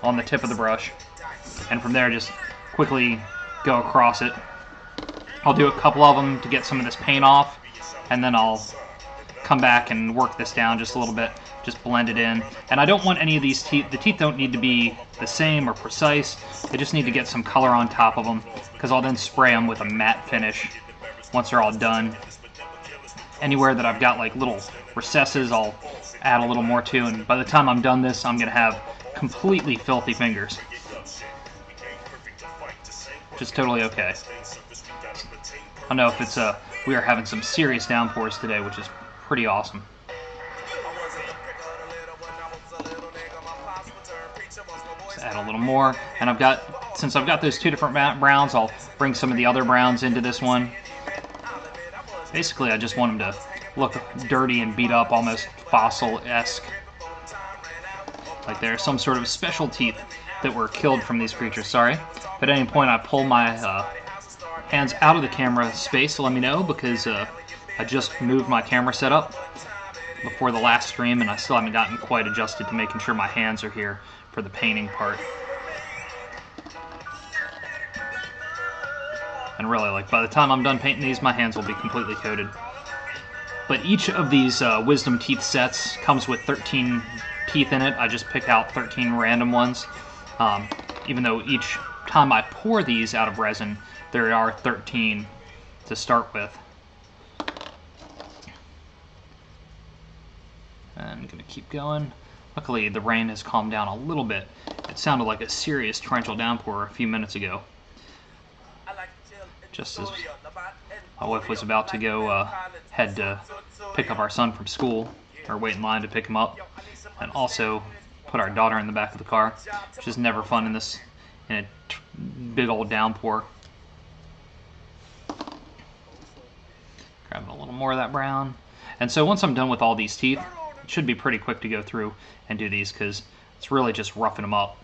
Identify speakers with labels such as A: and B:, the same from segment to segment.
A: on the tip of the brush, and from there just quickly go across it. I'll do a couple of them to get some of this paint off, and then I'll come back and work this down just a little bit, just blend it in. And I don't want any of these teeth, the teeth don't need to be the same or precise, they just need to get some color on top of them, because I'll then spray them with a matte finish once they're all done. Anywhere that I've got like little recesses, I'll add a little more to, and by the time I'm done this, I'm going to have completely filthy fingers. Which is totally okay. I know if it's we are having some serious downpours today, which is pretty awesome. Just add a little more, and since I've got those two different browns, I'll bring some of the other browns into this one. Basically, I just want them to look dirty and beat up, almost fossil-esque. Like there's some sort of special teeth that were killed from these creatures. Sorry. If at any point I pull my hands out of the camera space, let me know, because I just moved my camera setup before the last stream, and I still haven't gotten quite adjusted to making sure my hands are here for the painting part. And really, like, by the time I'm done painting these, my hands will be completely coated. But each of these wisdom teeth sets comes with 13 teeth in it. I just pick out 13 random ones. Even though each time I pour these out of resin, there are 13 to start with. And I'm going to keep going. Luckily, the rain has calmed down a little bit. It sounded like a serious torrential downpour a few minutes ago. Just as my wife was about to go head to pick up our son from school, or wait in line to pick him up, and also put our daughter in the back of the car, which is never fun in a big old downpour. Grabbing a little more of that brown. And so once I'm done with all these teeth, it should be pretty quick to go through and do these, because it's really just roughing them up.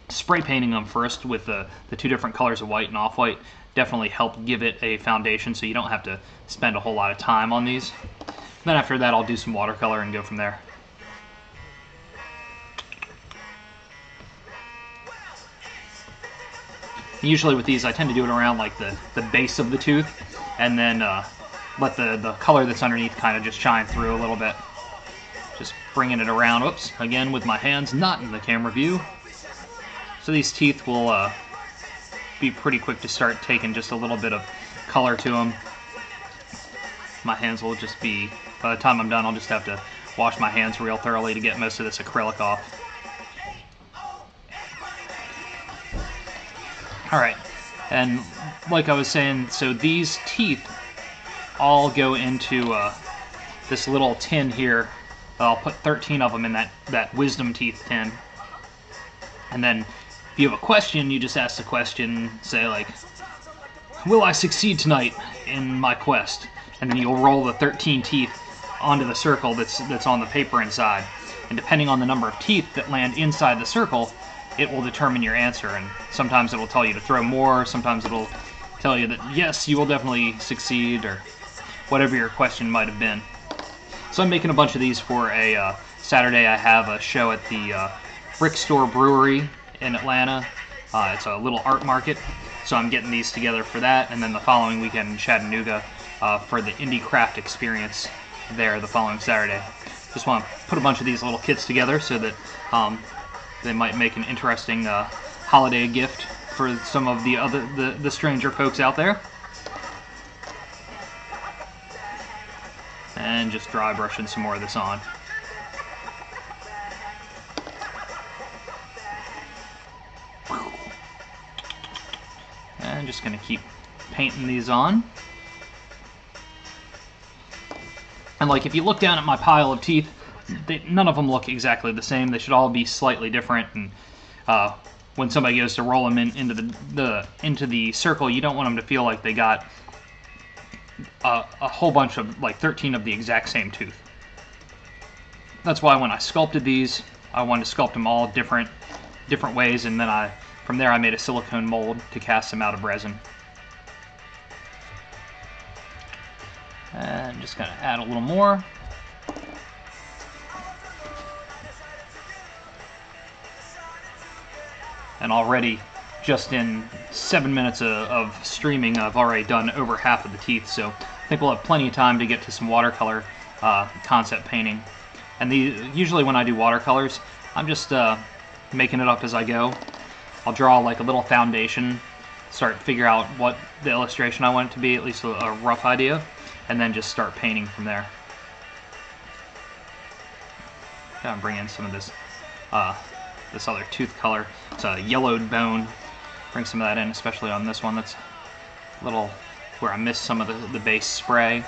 A: Spray painting them first with the two different colors of white and off-white definitely help give it a foundation, so you don't have to spend a whole lot of time on these. Then after that, I'll do some watercolor and go from there. Usually with these, I tend to do it around like the base of the tooth, and then let the color that's underneath kind of just shine through a little bit. Just bringing it around, oops, again with my hands not in the camera view. So these teeth will be pretty quick to start taking just a little bit of color to them. My hands will just be, by the time I'm done, I'll just have to wash my hands real thoroughly to get most of this acrylic off. Alright, and like I was saying, so these teeth all go into this little tin here. I'll put 13 of them in that wisdom teeth tin. And then if you have a question, you just ask the question, say like, will I succeed tonight in my quest? And then you'll roll the 13 teeth onto the circle that's on the paper inside. And depending on the number of teeth that land inside the circle, it will determine your answer. And sometimes it will tell you to throw more, sometimes it'll tell you that yes, you will definitely succeed, or whatever your question might have been. So I'm making a bunch of these for a Saturday. I have a show at the Brick Store Brewery in Atlanta. It's a little art market, so I'm getting these together for that, and then the following weekend in Chattanooga for the Indie Craft Experience there the following Saturday. Just want to put a bunch of these little kits together so that they might make an interesting holiday gift for some of the stranger folks out there. And just dry brushing some more of this on. And just going to keep painting these on. And like, if you look down at my pile of teeth, none of them look exactly the same. They should all be slightly different. And when somebody goes to roll them into the circle, you don't want them to feel like they got a whole bunch of, like 13 of the exact same tooth. That's why when I sculpted these, I wanted to sculpt them all different ways, and then from there I made a silicone mold to cast them out of resin. And just gonna add a little more. And already, just in 7 minutes of streaming, I've already done over half of the teeth, so I think we'll have plenty of time to get to some watercolor concept painting. And usually when I do watercolors, I'm just making it up as I go. I'll draw like a little foundation, start figure out what the illustration I want it to be, at least a rough idea, and then just start painting from there. Kind of bring in some of this this other tooth color. It's a yellowed bone. Bring some of that in, especially on this one. That's a little where I missed some of the base spray.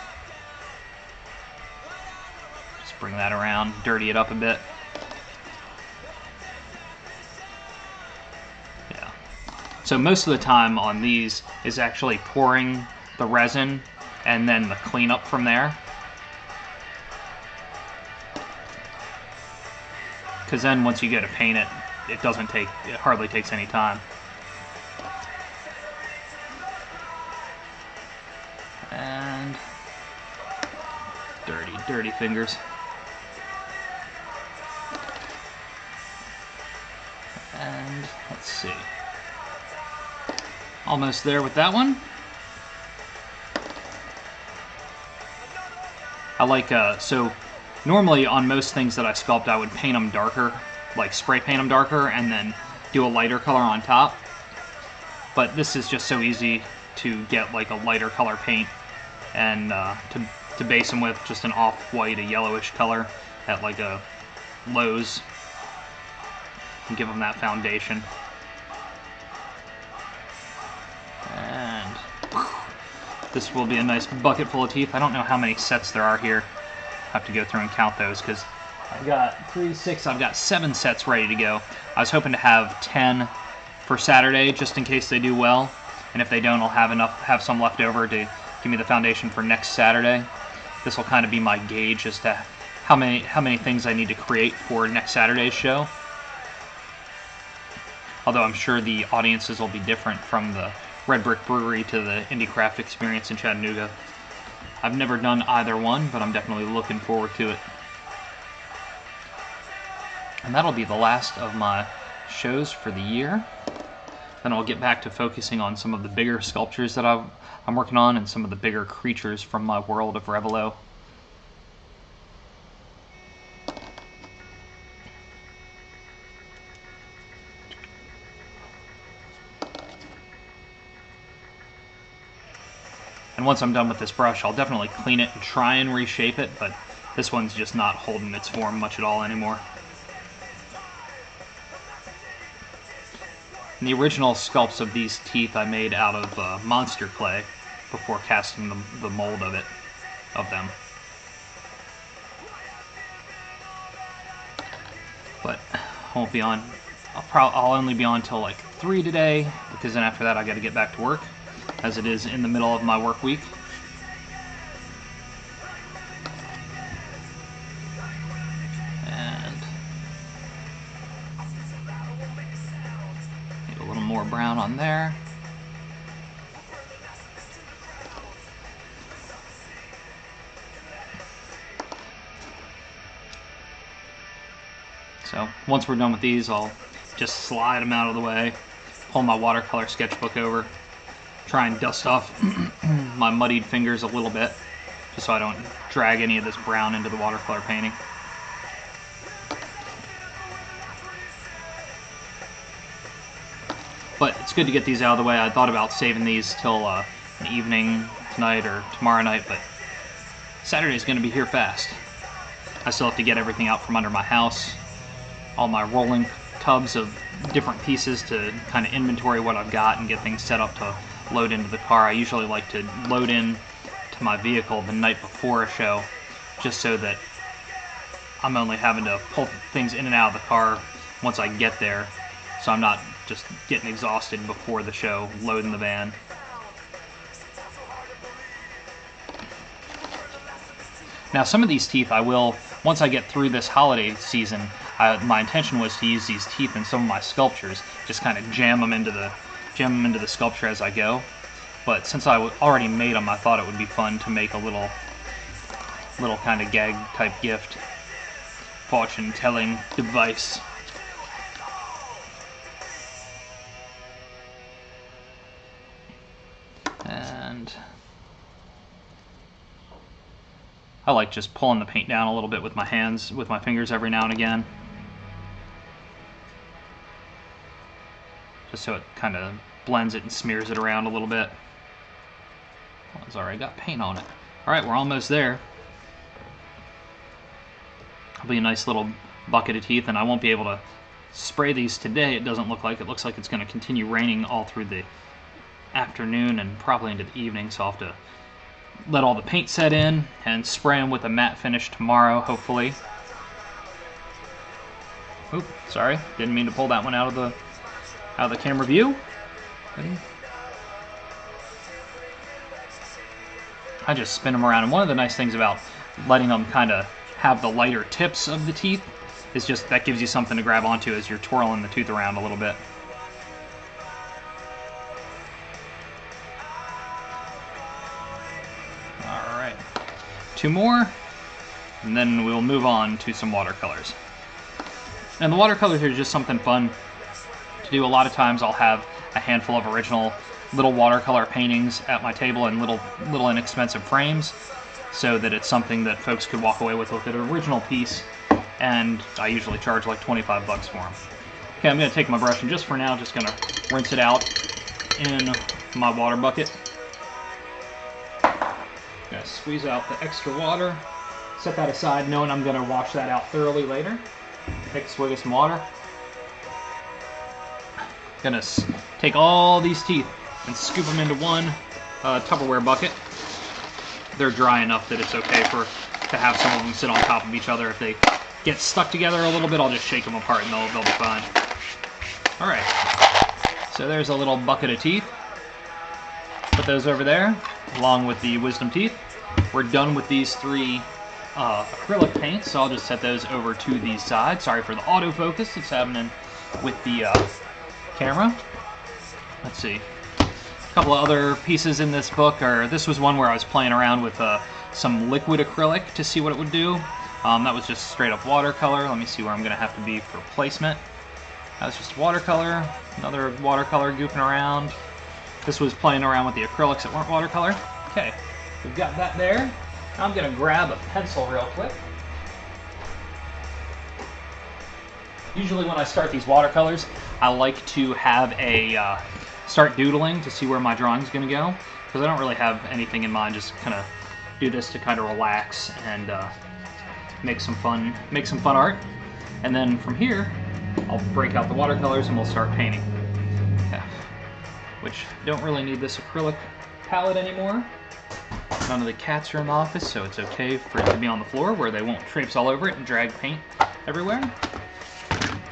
A: Just bring that around, dirty it up a bit. Yeah. So most of the time on these is actually pouring the resin and then the cleanup from there. Because then once you get to paint it, it hardly takes any time. And dirty fingers. And let's see. Almost there with that one. I like, so normally on most things that I sculpt, I would paint them darker, like spray paint them darker, and then do a lighter color on top. But this is just so easy to get like a lighter color paint and to base them with just an off-white, a yellowish color at like a Lowe's, and give them that foundation. And this will be a nice bucket full of teeth. I don't know how many sets there are here. I have to go through and count those because I've got 3, 6, I've got 7 sets ready to go. I was hoping to have 10 for Saturday just in case they do well, and if they don't, I'll have some left over to give me the foundation for next Saturday. This will kind of be my gauge as to how many things I need to create for next Saturday's show. Although I'm sure the audiences will be different from the Red Brick Brewery to the Indie Craft Experience in Chattanooga. I've never done either one, but I'm definitely looking forward to it. And that'll be the last of my shows for the year. Then I'll get back to focusing on some of the bigger sculptures that I'm working on and some of the bigger creatures from my world of Revelo. And once I'm done with this brush, I'll definitely clean it and try and reshape it, but this one's just not holding its form much at all anymore. And the original sculpts of these teeth I made out of monster clay before casting the mold of them. But I won't be on. I'll only be on till like 3 today, because then after that I got to get back to work, as it is in the middle of my work week. And need a little more brown on there. So once we're done with these, I'll just slide them out of the way, pull my watercolor sketchbook over, try and dust off my muddied fingers a little bit, just so I don't drag any of this brown into the watercolor painting. But it's good to get these out of the way. I thought about saving these till an evening tonight or tomorrow night, but Saturday's going to be here fast. I still have to get everything out from under my house, all my rolling tubs of different pieces to kind of inventory what I've got and get things set up to load into the car. I usually like to load in to my vehicle the night before a show, just so that I'm only having to pull things in and out of the car once I get there, so I'm not just getting exhausted before the show loading the van. Now some of these teeth I will, once I get through this holiday season, my intention was to use these teeth in some of my sculptures, just kind of jam them into the sculpture as I go. But since I already made them, I thought it would be fun to make a little kind of gag type gift, fortune telling device. And I like just pulling the paint down a little bit with my hands, with my fingers every now and again. Just so it kind of blends it and smears it around a little bit. Oh, it's already got paint on it. Alright, we're almost there. It'll be a nice little bucket of teeth, and I won't be able to spray these today. It doesn't look like. It looks like it's going to continue raining all through the afternoon and probably into the evening, so I'll have to let all the paint set in and spray them with a matte finish tomorrow, hopefully. Oop, sorry, didn't mean to pull that one out of the camera view. Ready? I just spin them around, and one of the nice things about letting them kind of have the lighter tips of the teeth is just that gives you something to grab onto as you're twirling the tooth around a little bit. Alright, 2 more, and then we'll move on to some watercolors. And the watercolors are just something fun to do. A lot of times I'll have a handful of original little watercolor paintings at my table in little inexpensive frames, so that it's something that folks could walk away with an original piece, and I usually charge like 25 bucks for them. Okay, I'm going to take my brush, and just for now, just going to rinse it out in my water bucket. Going to squeeze out the extra water, set that aside, knowing I'm going to wash that out thoroughly later. Take a swig of some water. Going to take all these teeth and scoop them into one Tupperware bucket. They're dry enough that it's okay to have some of them sit on top of each other. If they get stuck together a little bit, I'll just shake them apart and they'll be fine. Alright, so there's a little bucket of teeth. Put those over there, along with the wisdom teeth. We're done with these 3 acrylic paints, so I'll just set those over to the side. Sorry for the autofocus that's happening with the camera. Let's see. A couple of other pieces in this book, this was one where I was playing around with some liquid acrylic to see what it would do. That was just straight up watercolor. Let me see where I'm going to have to be for placement. That was just watercolor, another watercolor goofing around. This was playing around with the acrylics that weren't watercolor. Okay, we've got that there. Now I'm going to grab a pencil real quick. Usually when I start these watercolors, I like to have a start doodling to see where my drawing's going to go, because I don't really have anything in mind. Just kind of do this to kind of relax and make some fun art. And then from here, I'll break out the watercolors and we'll start painting. Yeah. Which don't really need this acrylic palette anymore. None of the cats are in the office, so it's okay for it to be on the floor where they won't traipse all over it and drag paint everywhere.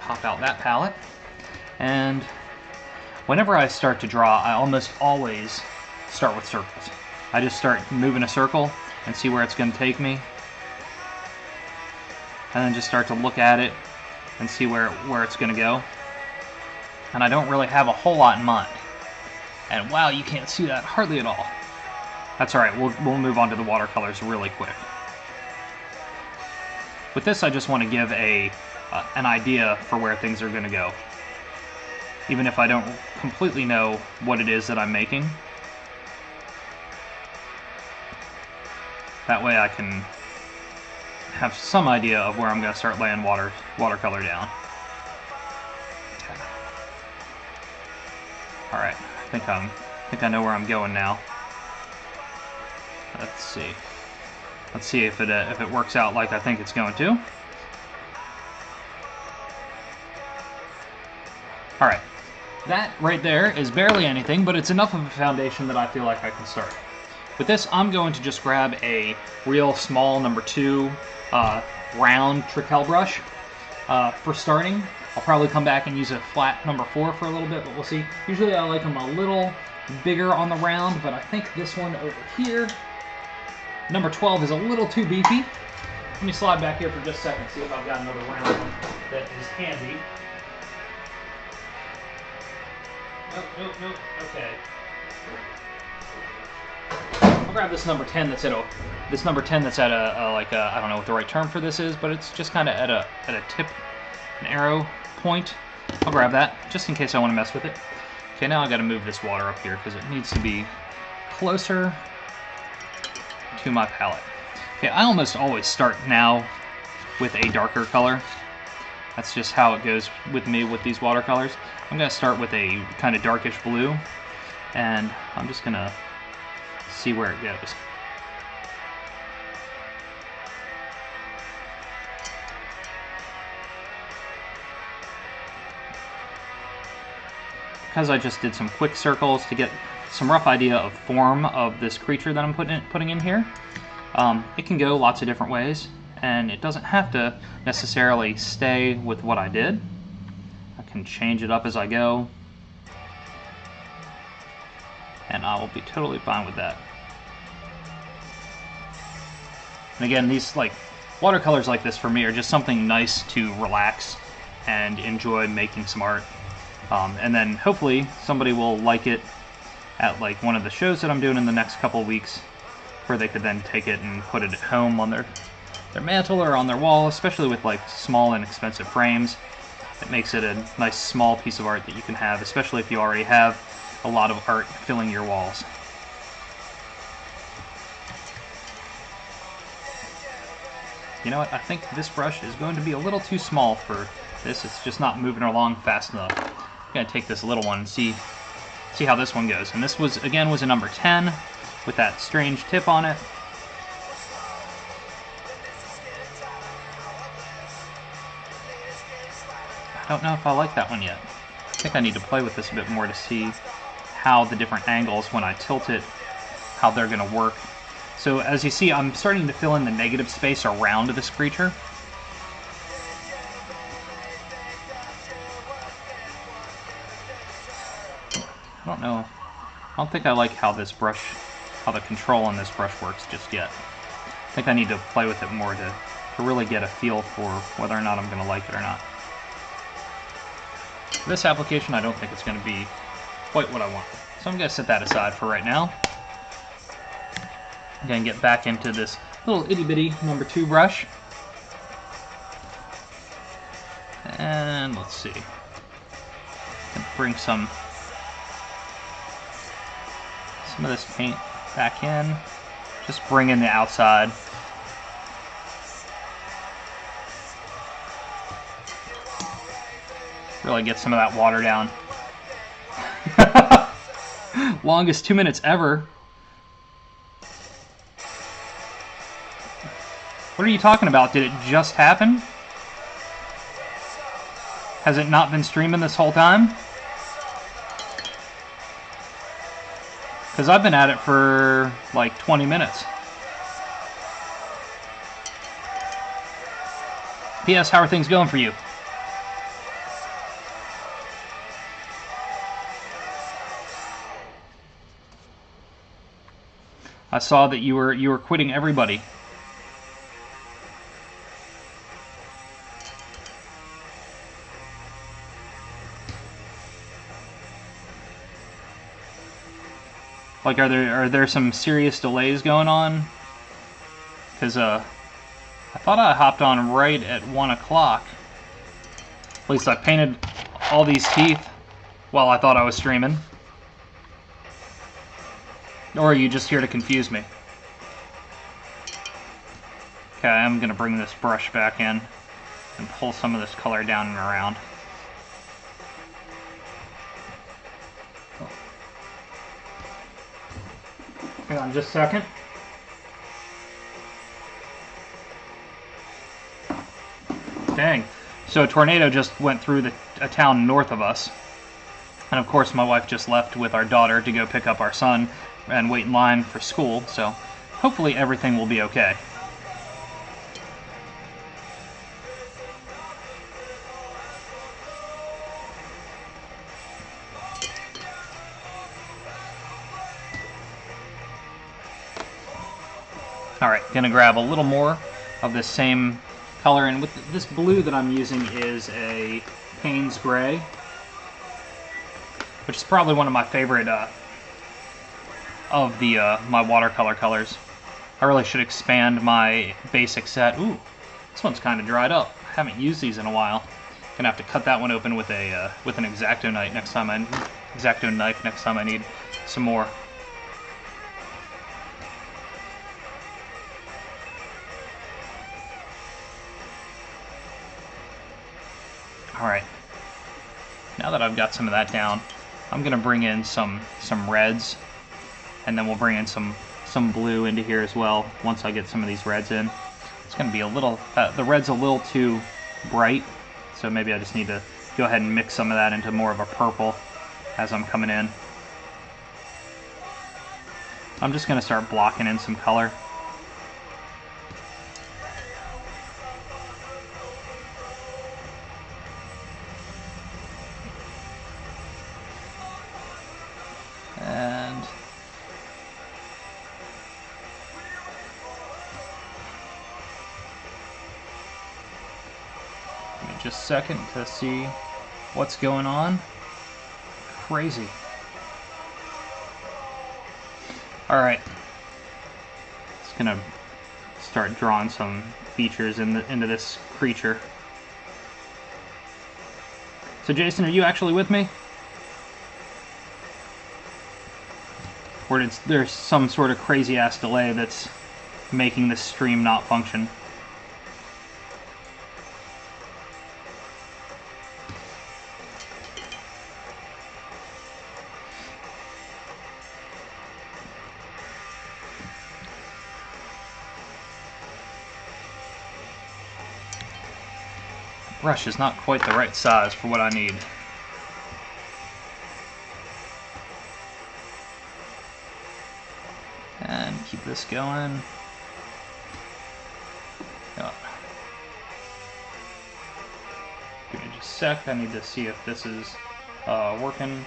A: Pop out that palette. And whenever I start to draw, I almost always start with circles. I just start moving a circle and see where it's going to take me. And then just start to look at it and see where it's going to go. And I don't really have a whole lot in mind. And wow, you can't see that hardly at all. That's alright, we'll move on to the watercolors really quick. With this, I just want to give an idea for where things are going to go. Even if I don't completely know what it is that I'm making. That way I can have some idea of where I'm going to start laying watercolor down. Alright, I think I know where I'm going now. Let's see. Let's see if it works out like I think it's going to. Alright. That right there is barely anything, but it's enough of a foundation that I feel like I can start. With this, I'm going to just grab a real small number 2 round Trittel brush for starting. I'll probably come back and use a flat number 4 for a little bit, but we'll see. Usually I like them a little bigger on the round, but I think this one over here, number 12, is a little too beefy. Let me slide back here for just a second, see if I've got another round one that is handy. Nope, okay. I'll grab this number 10 that's at a I don't know what the right term for this is, but it's just kind of at a tip, an arrow point. I'll grab that just in case I want to mess with it. Okay, now I got to move this water up here because it needs to be closer to my palette. Okay, I almost always start now with a darker color. That's just how it goes with me with these watercolors. I'm going to start with a kind of darkish blue, and I'm just going to see where it goes. Because I just did some quick circles to get some rough idea of form of this creature that I'm putting in here, it can go lots of different ways, and it doesn't have to necessarily stay with what I did. I can change it up as I go, and I will be totally fine with that. And again, these watercolors like this for me are just something nice to relax and enjoy making some art. And then hopefully somebody will like it at one of the shows that I'm doing in the next couple of weeks, where they could then take it and put it at home on their mantle or on their wall, especially with small and inexpensive frames. It makes it a nice small piece of art that you can have, especially if you already have a lot of art filling your walls. You know what, I think this brush is going to be a little too small for this. It's just not moving along fast enough. I'm going to take this little one and see how this one goes. And this was a number 10 with that strange tip on it. I don't know if I like that one yet. I think I need to play with this a bit more to see how the different angles, when I tilt it, how they're going to work. So as you see, I'm starting to fill in the negative space around this creature. I don't know. I don't think I like how the control on this brush works just yet. I think I need to play with it more to really get a feel for whether or not I'm going to like it or not. For this application, I don't think it's going to be quite what I want. So I'm going to set that aside for right now. I'm going to get back into this little itty-bitty number 2 brush. And let's see. Bring some of this paint back in. Just bring in the outside. Really get some of that water down. Longest 2 minutes ever. What are you talking about? Did it just happen? Has it not been streaming this whole time? Because I've been at it for like 20 minutes. P.S. How are things going for you? I saw that you were quitting everybody. Like, are there some serious delays going on? Because I thought I hopped on right at 1 o'clock. At least I painted all these teeth while I thought I was streaming. Or are you just here to confuse me? Okay, I'm going to bring this brush back in and pull some of this color down and around. Hang on just a second. Dang. So a tornado just went through a town north of us. And of course my wife just left with our daughter to go pick up our son and wait in line for school, so hopefully everything will be okay. Alright, gonna grab a little more of this same color, and with this blue that I'm using is a Payne's Gray, which is probably one of my favorite of the my watercolor colors. I really should expand my basic set. Ooh, this one's kind of dried up. I haven't used these in a while. Gonna have to cut that one open with an X-Acto knife next time I need some more. now that I've got some of that down, I'm gonna bring in some reds, and then we'll bring in some blue into here as well once I get some of these reds in. It's gonna be a little, the red's a little too bright, so maybe I just need to go ahead and mix some of that into more of a purple as I'm coming in. I'm just gonna start blocking in some color. And give me just a second to see what's going on. Crazy. Alright. Just gonna start drawing some features into this creature. So Jason, are you actually with me? Or there's some sort of crazy ass delay that's making this stream not function? The brush is not quite the right size for what I need. And keep this going. Yeah. Give me just a sec. I need to see if this is working.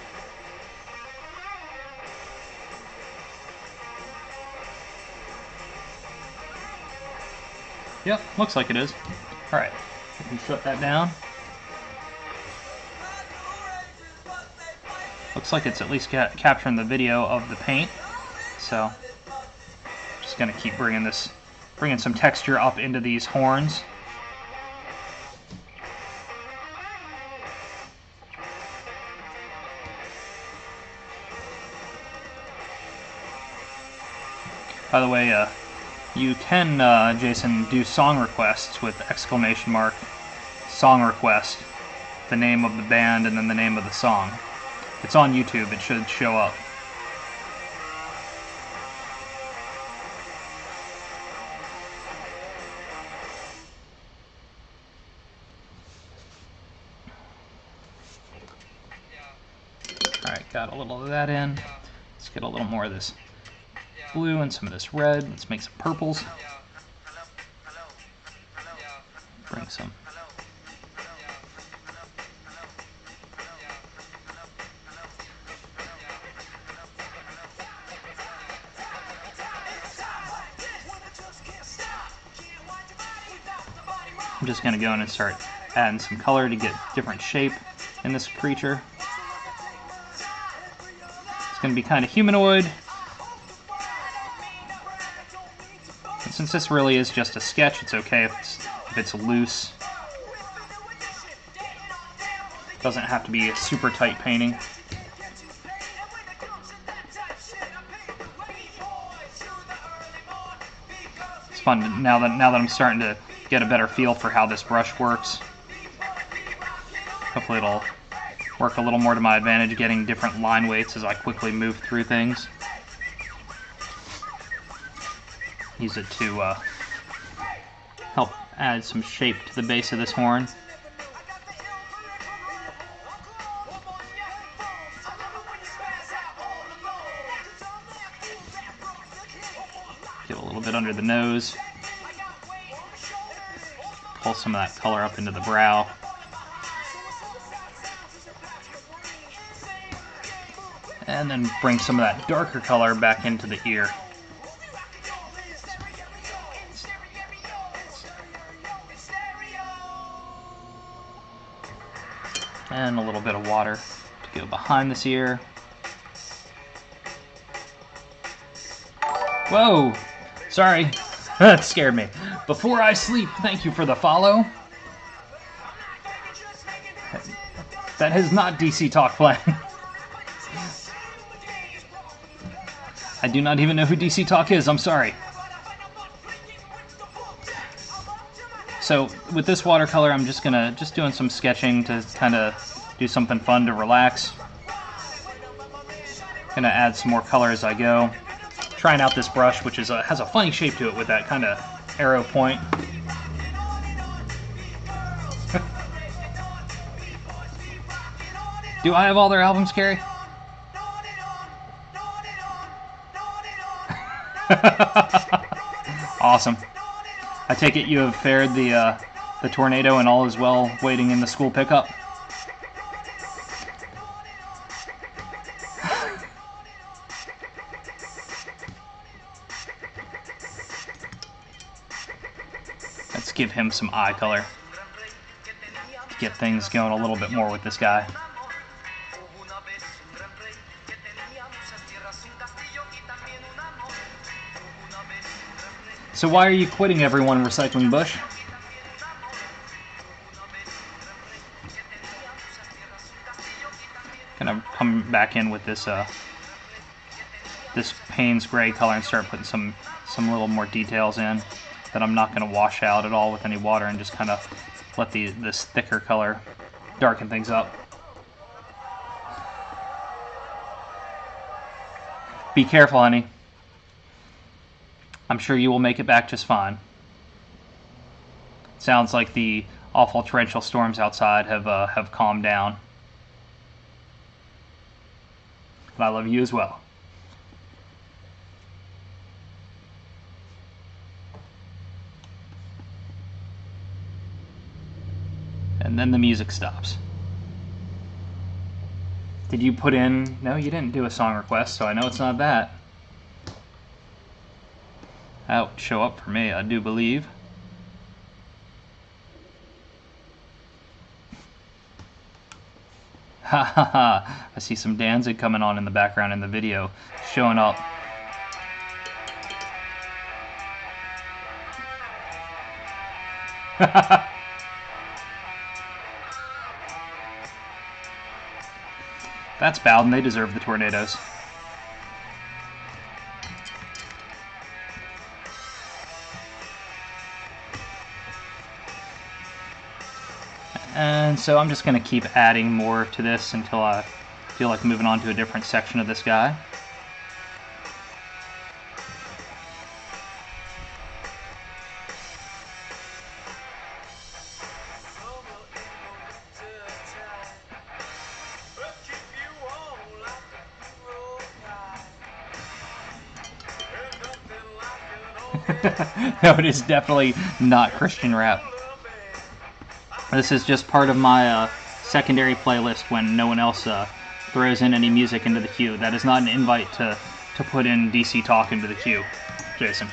A: Yep, looks like it is. Alright, I can shut that down. Looks like it's at least capturing the video of the paint. So, just gonna keep bringing some texture up into these horns. By the way, you can, Jason, do song requests with exclamation mark, song request, the name of the band, and then the name of the song. It's on YouTube, it should show up. Alright, got a little of that in. Let's get a little more of this blue and some of this red. Let's make some purples. Bring some. I'm just going to go in and start adding some color to get different shape in this creature. It's going to be kind of humanoid. And since this really is just a sketch, it's okay if it's loose. It doesn't have to be a super tight painting. It's fun now that I'm starting to get a better feel for how this brush works. Hopefully it'll work a little more to my advantage, getting different line weights as I quickly move through things. Use it to help add some shape to the base of this horn. Get a little bit under the nose. Pull some of that color up into the brow. And then bring some of that darker color back into the ear. And a little bit of water to go behind this ear. Whoa! Sorry. That scared me. Before I sleep, thank you for the follow. That is not DC Talk playing. I do not even know who DC Talk is, I'm sorry. So with this watercolor, I'm just doing some sketching to kind of do something fun to relax. Gonna add some more color as I go. Trying out this brush, which is has a funny shape to it with that kind of arrow point. Do I have all their albums, Carrie? Awesome. I take it you have fared the tornado and all is well waiting in the school pickup? Let's give him some eye color. Get things going a little bit more with this guy. So why are you quitting, everyone, Recycling Bush? Gonna come back in with this this Payne's gray color and start putting some little more details in that I'm not gonna wash out at all with any water, and just kind of let this thicker color darken things up. Be careful, honey. I'm sure you will make it back just fine. Sounds like the awful torrential storms outside have calmed down. And I love you as well. And then the music stops. Did you put in... No, you didn't do a song request, so I know it's not that. That would show up for me, I do believe. Ha ha ha! I see some Danzig coming on in the background in the video, showing up. That's Bowden, they deserve the tornadoes. And so I'm just going to keep adding more to this until I feel like moving on to a different section of this guy. No, it is definitely not Christian rap. This is just part of my secondary playlist when no one else throws in any music into the queue. That is not an invite to put in DC Talk into the queue, Jason.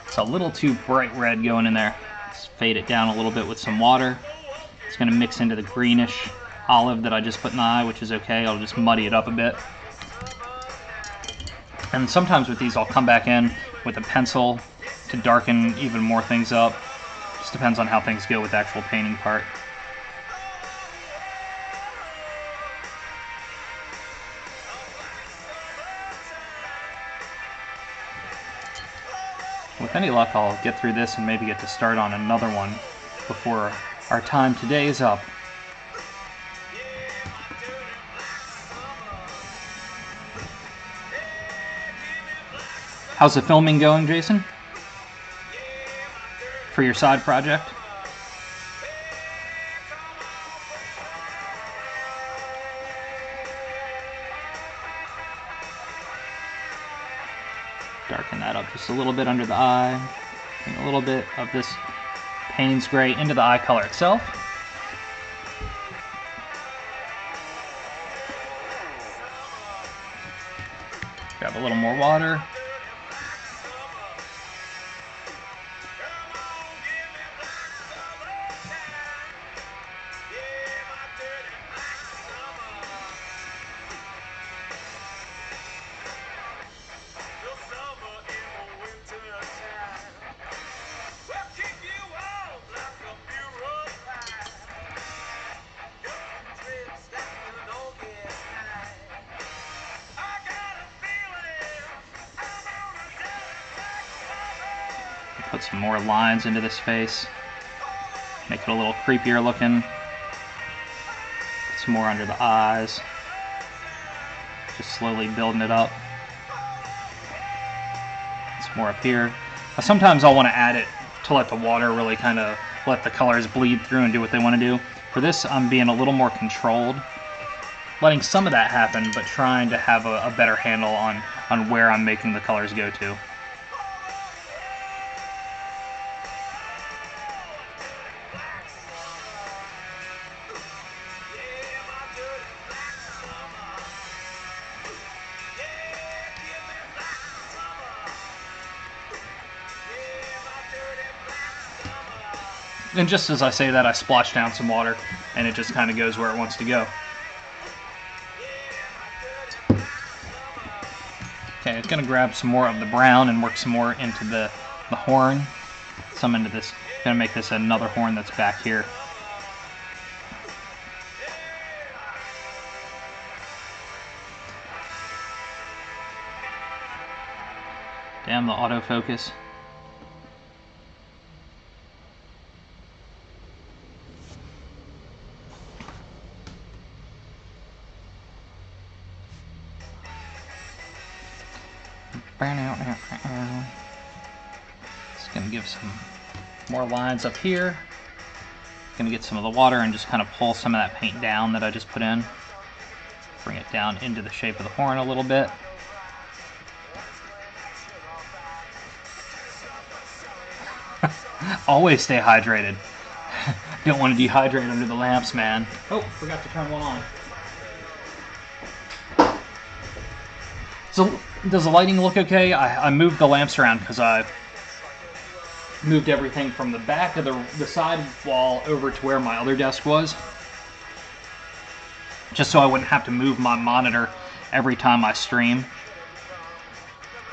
A: It's a little too bright red going in there. Let's fade it down a little bit with some water. It's going to mix into the greenish olive that I just put in the eye, which is okay. I'll just muddy it up a bit. And sometimes with these I'll come back in with a pencil to darken even more things up. Just depends on how things go with the actual painting part. With any luck, I'll get through this and maybe get to start on another one before our time today is up. How's the filming going, Jason? For your side project? Darken that up just a little bit under the eye. And a little bit of this Payne's gray into the eye color itself. Grab a little more water. Put some more lines into this face. Make it a little creepier looking. Put some more under the eyes. Just slowly building it up. Some more up here. Now, sometimes I'll want to add it to let the water really kind of let the colors bleed through and do what they want to do. For this, I'm being a little more controlled. Letting some of that happen, but trying to have a better handle on where I'm making the colors go to. And just as I say that, I splash down some water, and it just kind of goes where it wants to go. Okay, I'm going to grab some more of the brown and work some more into the horn. Some into this. I'm going to make this another horn that's back here. Damn the autofocus. Just going to give some more lines up here. Going to get some of the water and just kind of pull some of that paint down that I just put in. Bring it down into the shape of the horn a little bit. Always stay hydrated. Don't want to dehydrate under the lamps, man. Oh, forgot to turn one on. So, does the lighting look okay? I moved the lamps around because I moved everything from the back of the side wall over to where my other desk was. Just so I wouldn't have to move my monitor every time I stream.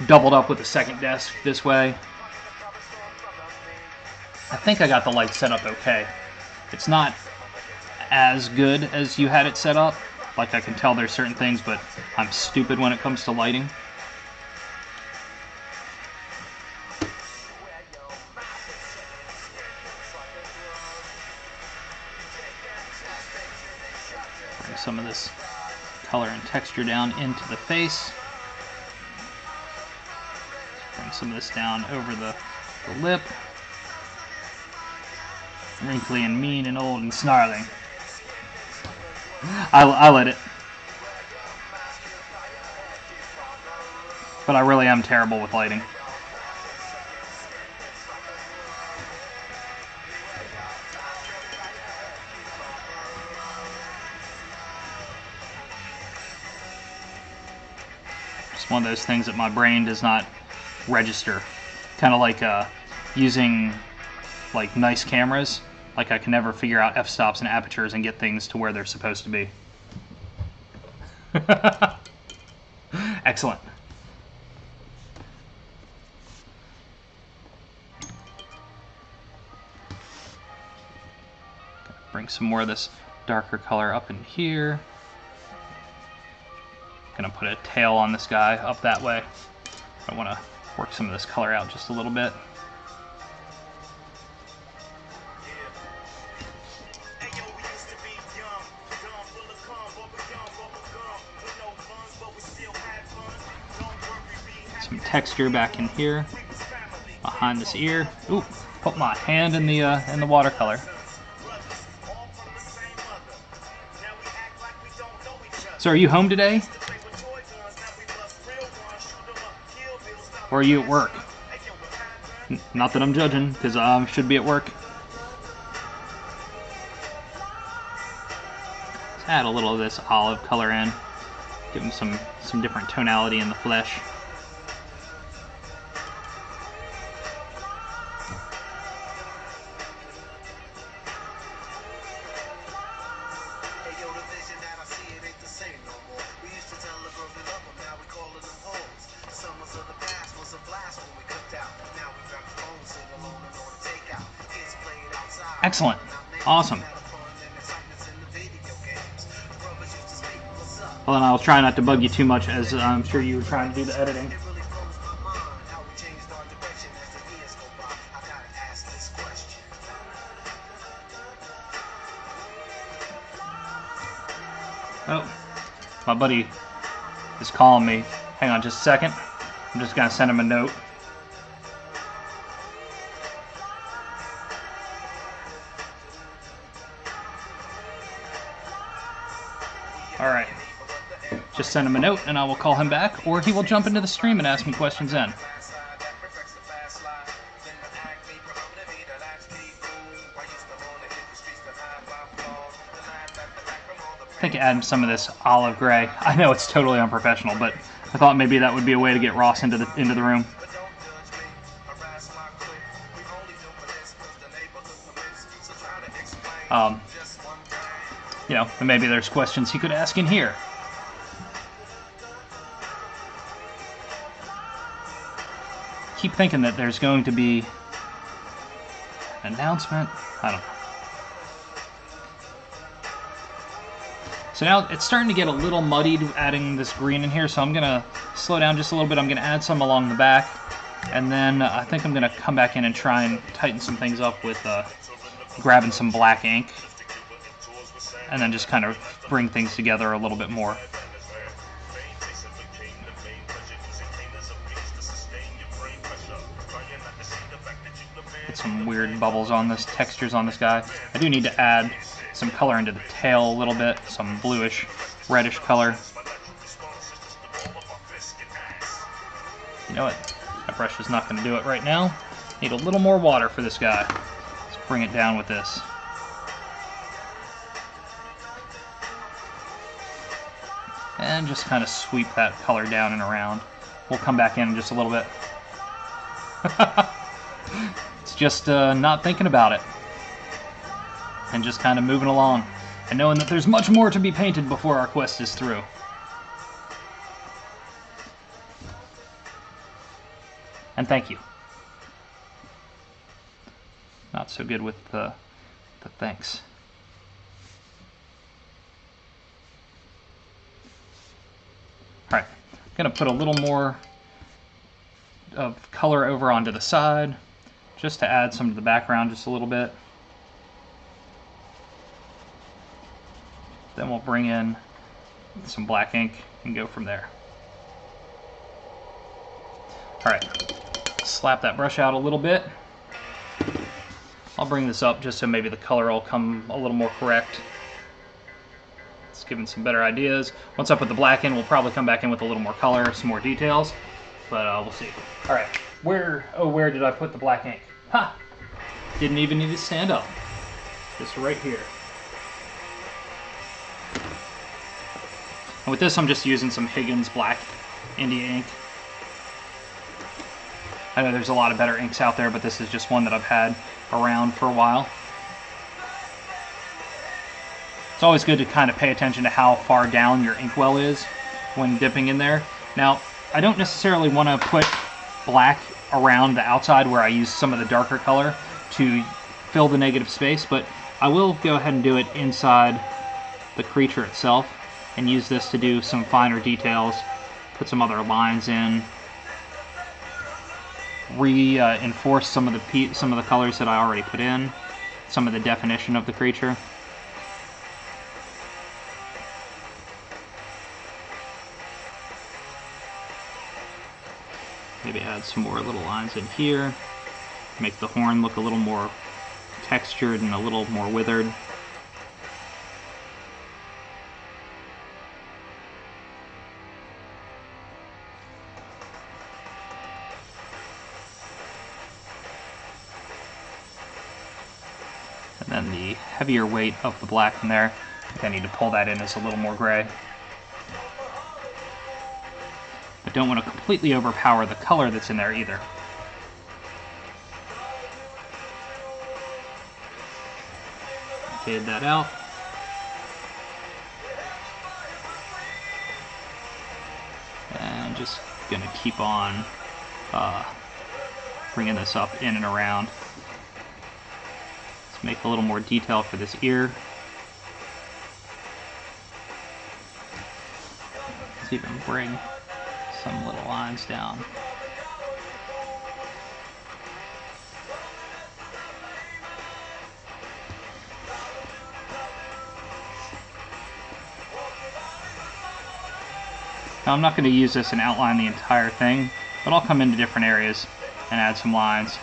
A: Doubled up with the second desk this way. I think I got the light set up okay. It's not as good as you had it set up. Like, I can tell there's certain things, but I'm stupid when it comes to lighting. Bring some of this color and texture down into the face. Bring some of this down over the lip. Wrinkly and mean and old and snarling. I let it. But I really am terrible with lighting. It's one of those things that my brain does not register. Kind of like using like nice cameras. Like, I can never figure out f-stops and apertures and get things to where they're supposed to be. Excellent. Bring some more of this darker color up in here. Gonna put a tail on this guy up that way. I want to work some of this color out just a little bit. Some texture back in here, behind this ear. Ooh, put my hand in the watercolor. So, are you home today? Or are you at work? Not that I'm judging, because I should be at work. Let's add a little of this olive color in, give him some different tonality in the flesh. Excellent. Awesome. Well, and I'll try not to bug you too much, as I'm sure you were trying to do the editing. Oh, my buddy is calling me. Hang on just a second. I'm just gonna send him a note. Alright. Just send him a note and I will call him back, or he will jump into the stream and ask me questions then. I think adding some of this olive gray. I know it's totally unprofessional, but I thought maybe that would be a way to get Ross into the room. You know, and maybe there's questions he could ask in here. Keep thinking that there's going to be an announcement. I don't know. So now it's starting to get a little muddied adding this green in here, so I'm going to slow down just a little bit. I'm going to add some along the back, and then I think I'm going to come back in and try and tighten some things up with grabbing some black ink, and then just kind of bring things together a little bit more. Get some weird bubbles on this, textures on this guy. I do need to add some color into the tail a little bit, some bluish, reddish color. You know what? That brush is not going to do it right now. Need a little more water for this guy. Let's bring it down with this. And just kind of sweep that color down and around. We'll come back in just a little bit. It's just not thinking about it. And just kind of moving along. And knowing that there's much more to be painted before our quest is through. And thank you. Not so good with the thanks. Alright, I'm going to put a little more of color over onto the side, just to add some to the background just a little bit. Then we'll bring in some black ink and go from there. Alright, slap that brush out a little bit. I'll bring this up just so maybe the color will come a little more correct. It's giving some better ideas. Once I put the black in, we'll probably come back in with a little more color, some more details, but we'll see. Alright, where did I put the black ink? Ha! Didn't even need to stand up. Just right here. And with this, I'm just using some Higgins Black India ink. I know there's a lot of better inks out there, but this is just one that I've had around for a while. It's always good to kind of pay attention to how far down your inkwell is when dipping in there. Now, I don't necessarily want to put black around the outside where I use some of the darker color to fill the negative space, but I will go ahead and do it inside the creature itself and use this to do some finer details, put some other lines in, reinforce some of the colors that I already put in, some of the definition of the creature. Maybe add some more little lines in here, make the horn look a little more textured and a little more withered. And then the heavier weight of the black in there, I think I need to pull that in as a little more gray. But don't want to completely overpower the color that's in there either. Fade that out. And just gonna keep on bringing this up in and around. Let's make a little more detail for this ear. Let's even bring some little lines down. Now I'm not going to use this and outline the entire thing, but I'll come into different areas and add some lines.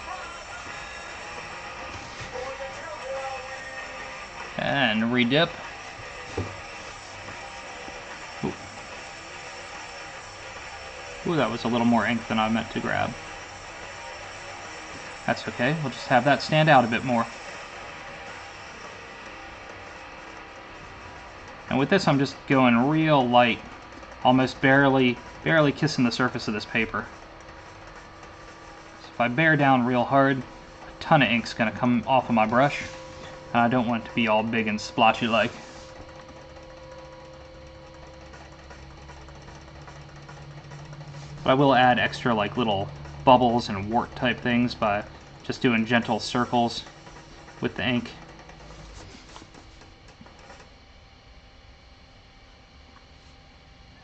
A: And redip. Ooh, that was a little more ink than I meant to grab. That's okay, we'll just have that stand out a bit more. And with this I'm just going real light, almost barely kissing the surface of this paper. So if I bear down real hard, a ton of ink's going to come off of my brush, and I don't want it to be all big and splotchy like. But I will add extra like little bubbles and wart type things by just doing gentle circles with the ink.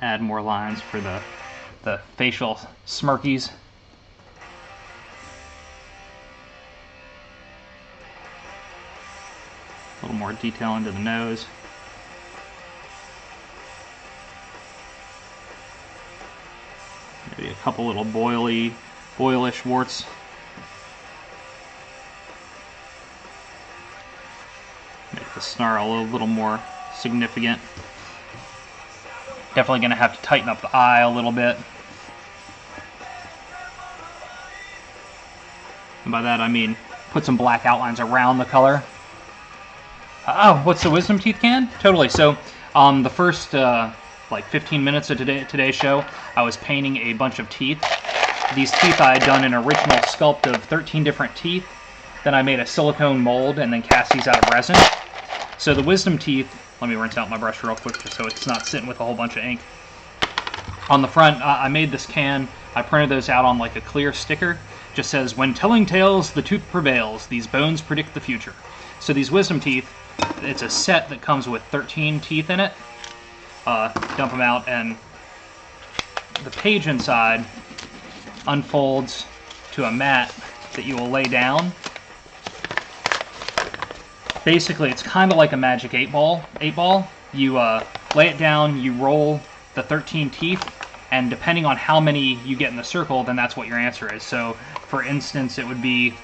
A: Add more lines for the facial smirkies. A little more detail into the nose. Maybe a couple little boilish warts. Make the snarl a little more significant. Definitely going to have to tighten up the eye a little bit. And by that I mean put some black outlines around the color. Oh, what's the wisdom teeth can? Totally. So the first like 15 minutes of today's show, I was painting a bunch of teeth. These teeth I had done an original sculpt of 13 different teeth. Then I made a silicone mold and then cast these out of resin. So the wisdom teeth, let me rinse out my brush real quick just so it's not sitting with a whole bunch of ink. On the front, I made this can. I printed those out on like a clear sticker. Just says, "When telling tales, the truth prevails. These bones predict the future." So these wisdom teeth, it's a set that comes with 13 teeth in it. Dump them out, and the page inside unfolds to a mat that you will lay down. Basically, it's kind of like a magic 8-ball. You lay it down, you roll the 13 teeth, and depending on how many you get in the circle, then that's what your answer is. So, for instance, it would be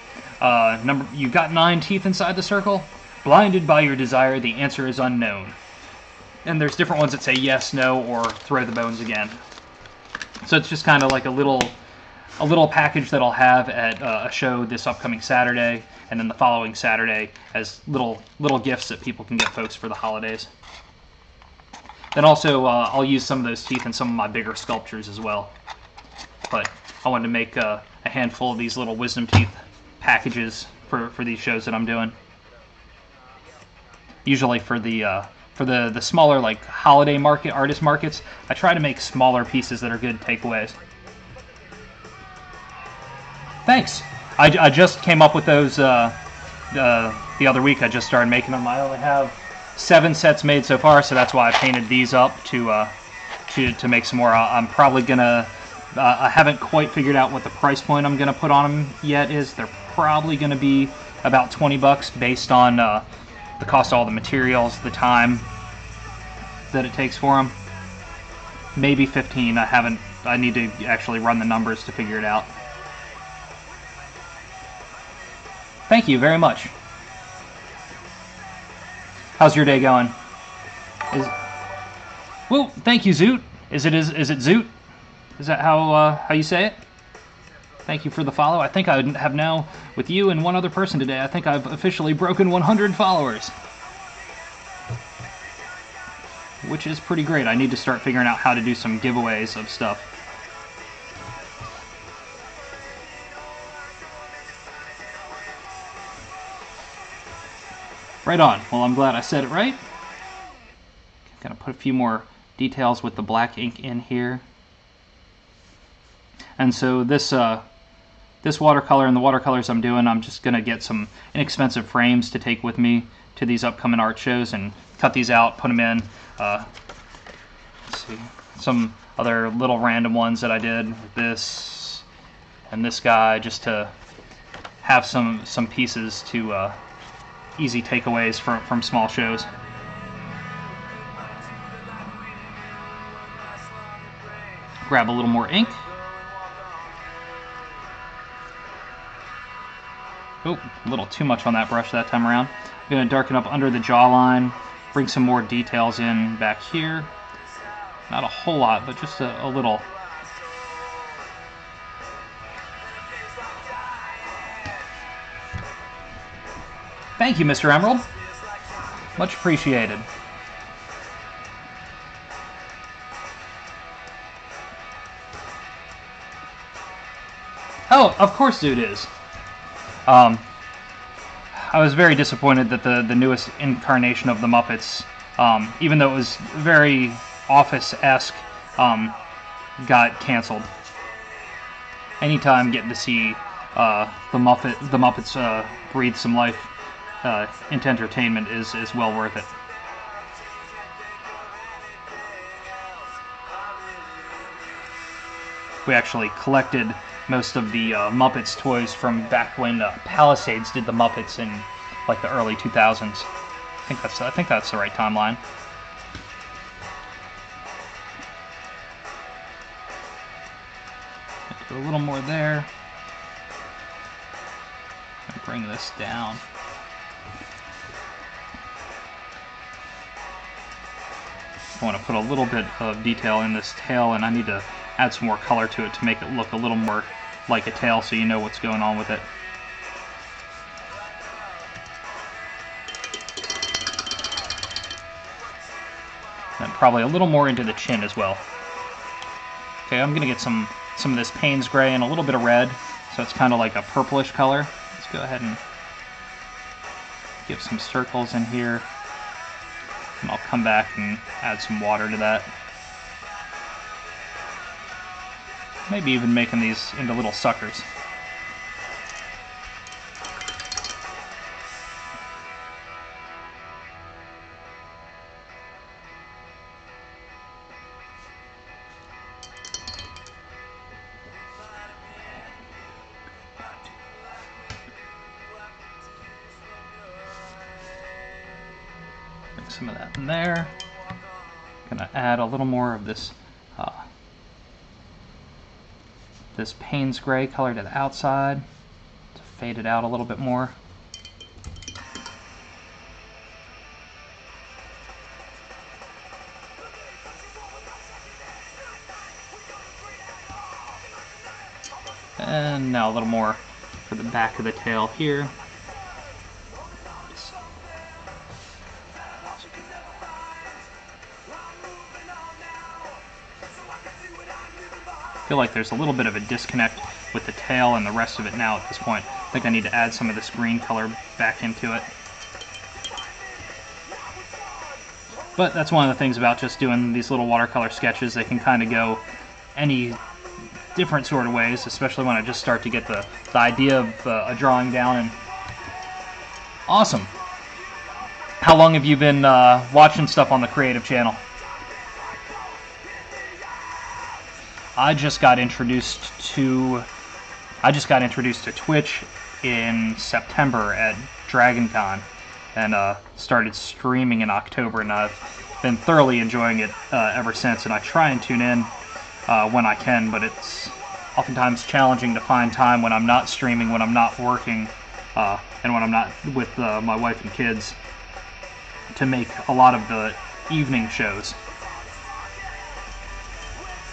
A: you've got 9 teeth inside the circle. Blinded by your desire, the answer is unknown. And there's different ones that say yes, no, or throw the bones again. So it's just kind of like a little package that I'll have at a show this upcoming Saturday, and then the following Saturday as little gifts that people can get folks for the holidays. Then also I'll use some of those teeth in some of my bigger sculptures as well. But I wanted to make a handful of these little wisdom teeth packages for these shows that I'm doing. Usually for the smaller like holiday artist markets, I try to make smaller pieces that are good takeaways. Thanks. I just came up with those the other week. I just started making them. I only have 7 sets made so far, so that's why I painted these up to make some more. I'm probably gonna. I haven't quite figured out what the price point I'm gonna put on them yet. They're probably gonna be about $20 based on the cost of all the materials, the time that it takes for them. Maybe 15. I need to actually run the numbers to figure it out. Thank you very much. How's your day going? Well, thank you, Zoot. Is it Zoot? Is that how you say it? Thank you for the follow. I think I have now, with you and one other person today, I think I've officially broken 100 followers. Which is pretty great. I need to start figuring out how to do some giveaways of stuff. Right on. Well, I'm glad I said it right. Gonna put a few more details with the black ink in here. And so this watercolor and the watercolors I'm doing, I'm just gonna get some inexpensive frames to take with me to these upcoming art shows and cut these out, put them in. Let's see, some other little random ones that I did, this and this guy, just to have some pieces to easy takeaways from small shows. grab a little more ink. Oh, a little too much on that brush that time around. I'm going to darken up under the jawline, bring some more details in back here. Not a whole lot, but just a little. Thank you, Mr. Emerald. Much appreciated. Oh, of course Dude is. I was very disappointed that the newest incarnation of the Muppets, even though it was very Office-esque, got canceled. Anytime getting to see the Muppets breathe some life into entertainment is well worth it. We actually collected most of the Muppets toys from back when Palisades did the Muppets in like the early 2000s. I think that's the right timeline. Do a little more there. Bring this down. I want to put a little bit of detail in this tail, and I need to add some more color to it to make it look a little more like a tail, so you know what's going on with it. And probably a little more into the chin as well. Okay, I'm gonna get some of this Payne's gray and a little bit of red, so it's kind of like a purplish color. Let's go ahead and give some circles in here, and I'll come back and add some water to that. Maybe even making these into little suckers. Bring some of that in there. Gonna add a little more of this this Payne's gray color to the outside to fade it out a little bit more. And now a little more for the back of the tail here. I feel like there's a little bit of a disconnect with the tail and the rest of it now at this point. I think I need to add some of this green color back into it. But that's one of the things about just doing these little watercolor sketches. They can kind of go any different sort of ways, especially when I just start to get the idea of a drawing down. And awesome. How long have you been watching stuff on the Creative Channel? I just got introduced to Twitch in September at DragonCon, and started streaming in October, and I've been thoroughly enjoying it ever since. And I try and tune in when I can, but it's oftentimes challenging to find time when I'm not streaming, when I'm not working, and when I'm not with my wife and kids, to make a lot of the evening shows.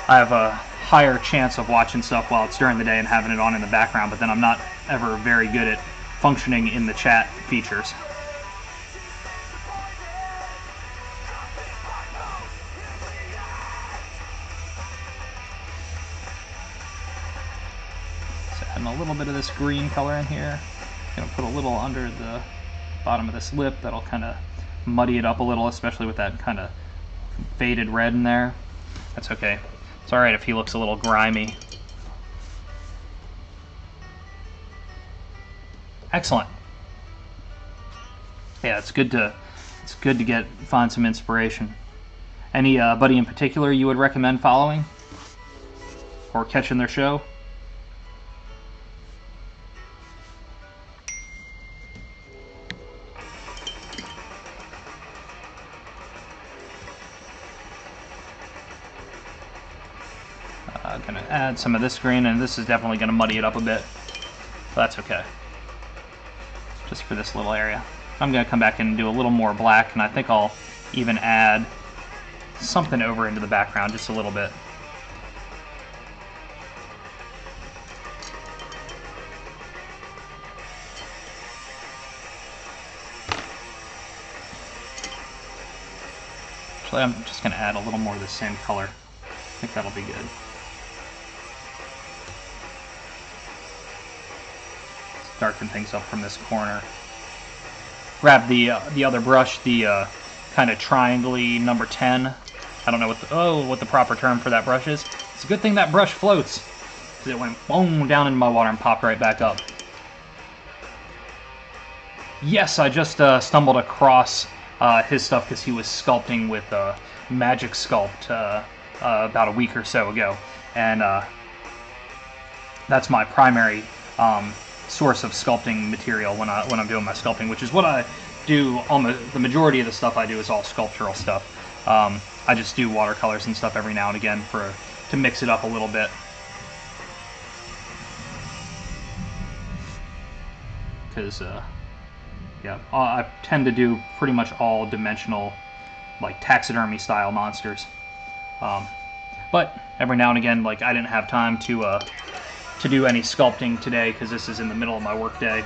A: I have a higher chance of watching stuff while it's during the day and having it on in the background, but then I'm not ever very good at functioning in the chat features. So adding a little bit of this green color in here. I'm gonna put a little under the bottom of this lip. That'll kind of muddy it up a little, especially with that kind of faded red in there. That's okay. It's alright if he looks a little grimy. Excellent. Yeah, it's good to find some inspiration. Anybody in particular you would recommend following or catching their show? add some of this green, and this is definitely going to muddy it up a bit. But that's okay. Just for this little area. I'm going to come back and do a little more black, and I think I'll even add something over into the background just a little bit. Actually, I'm just going to add a little more of the same color. I think that'll be good. Let's darken things up from this corner. Grab the other brush, the kind of triangle-y number 10. I don't know what the proper term for that brush is. It's a good thing that brush floats, because it went boom down into my water and popped right back up. Yes, I just stumbled across his stuff because he was sculpting with Magic Sculpt about a week or so ago, and that's my primary source of sculpting material when I'm doing my sculpting, which is what I do. Almost the majority of the stuff I do is all sculptural stuff. I just do watercolors and stuff every now and again to mix it up a little bit. Because yeah, I tend to do pretty much all dimensional, like taxidermy style monsters. But every now and again, like I didn't have time to do any sculpting today because this is in the middle of my work day.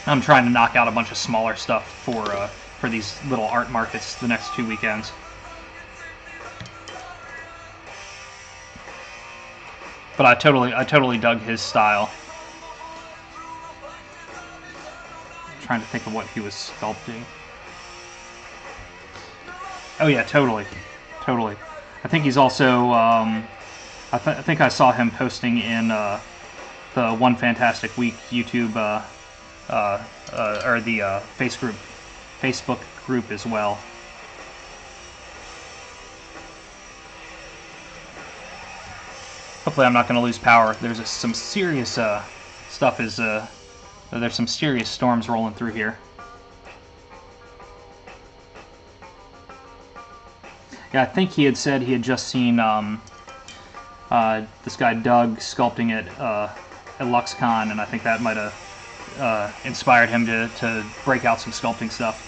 A: I'm trying to knock out a bunch of smaller stuff for these little art markets the next 2 weekends. But I totally dug his style. I'm trying to think of what he was sculpting. Oh yeah, totally. I think he's also. I think I saw him posting in the One Fantastic Week YouTube or the Facebook group as well. Hopefully I'm not going to lose power. There's some serious stuff is there's some serious storms rolling through here. Yeah, I think he had said he had just seen this guy Doug sculpting it at LuxCon, and I think that might have inspired him to break out some sculpting stuff,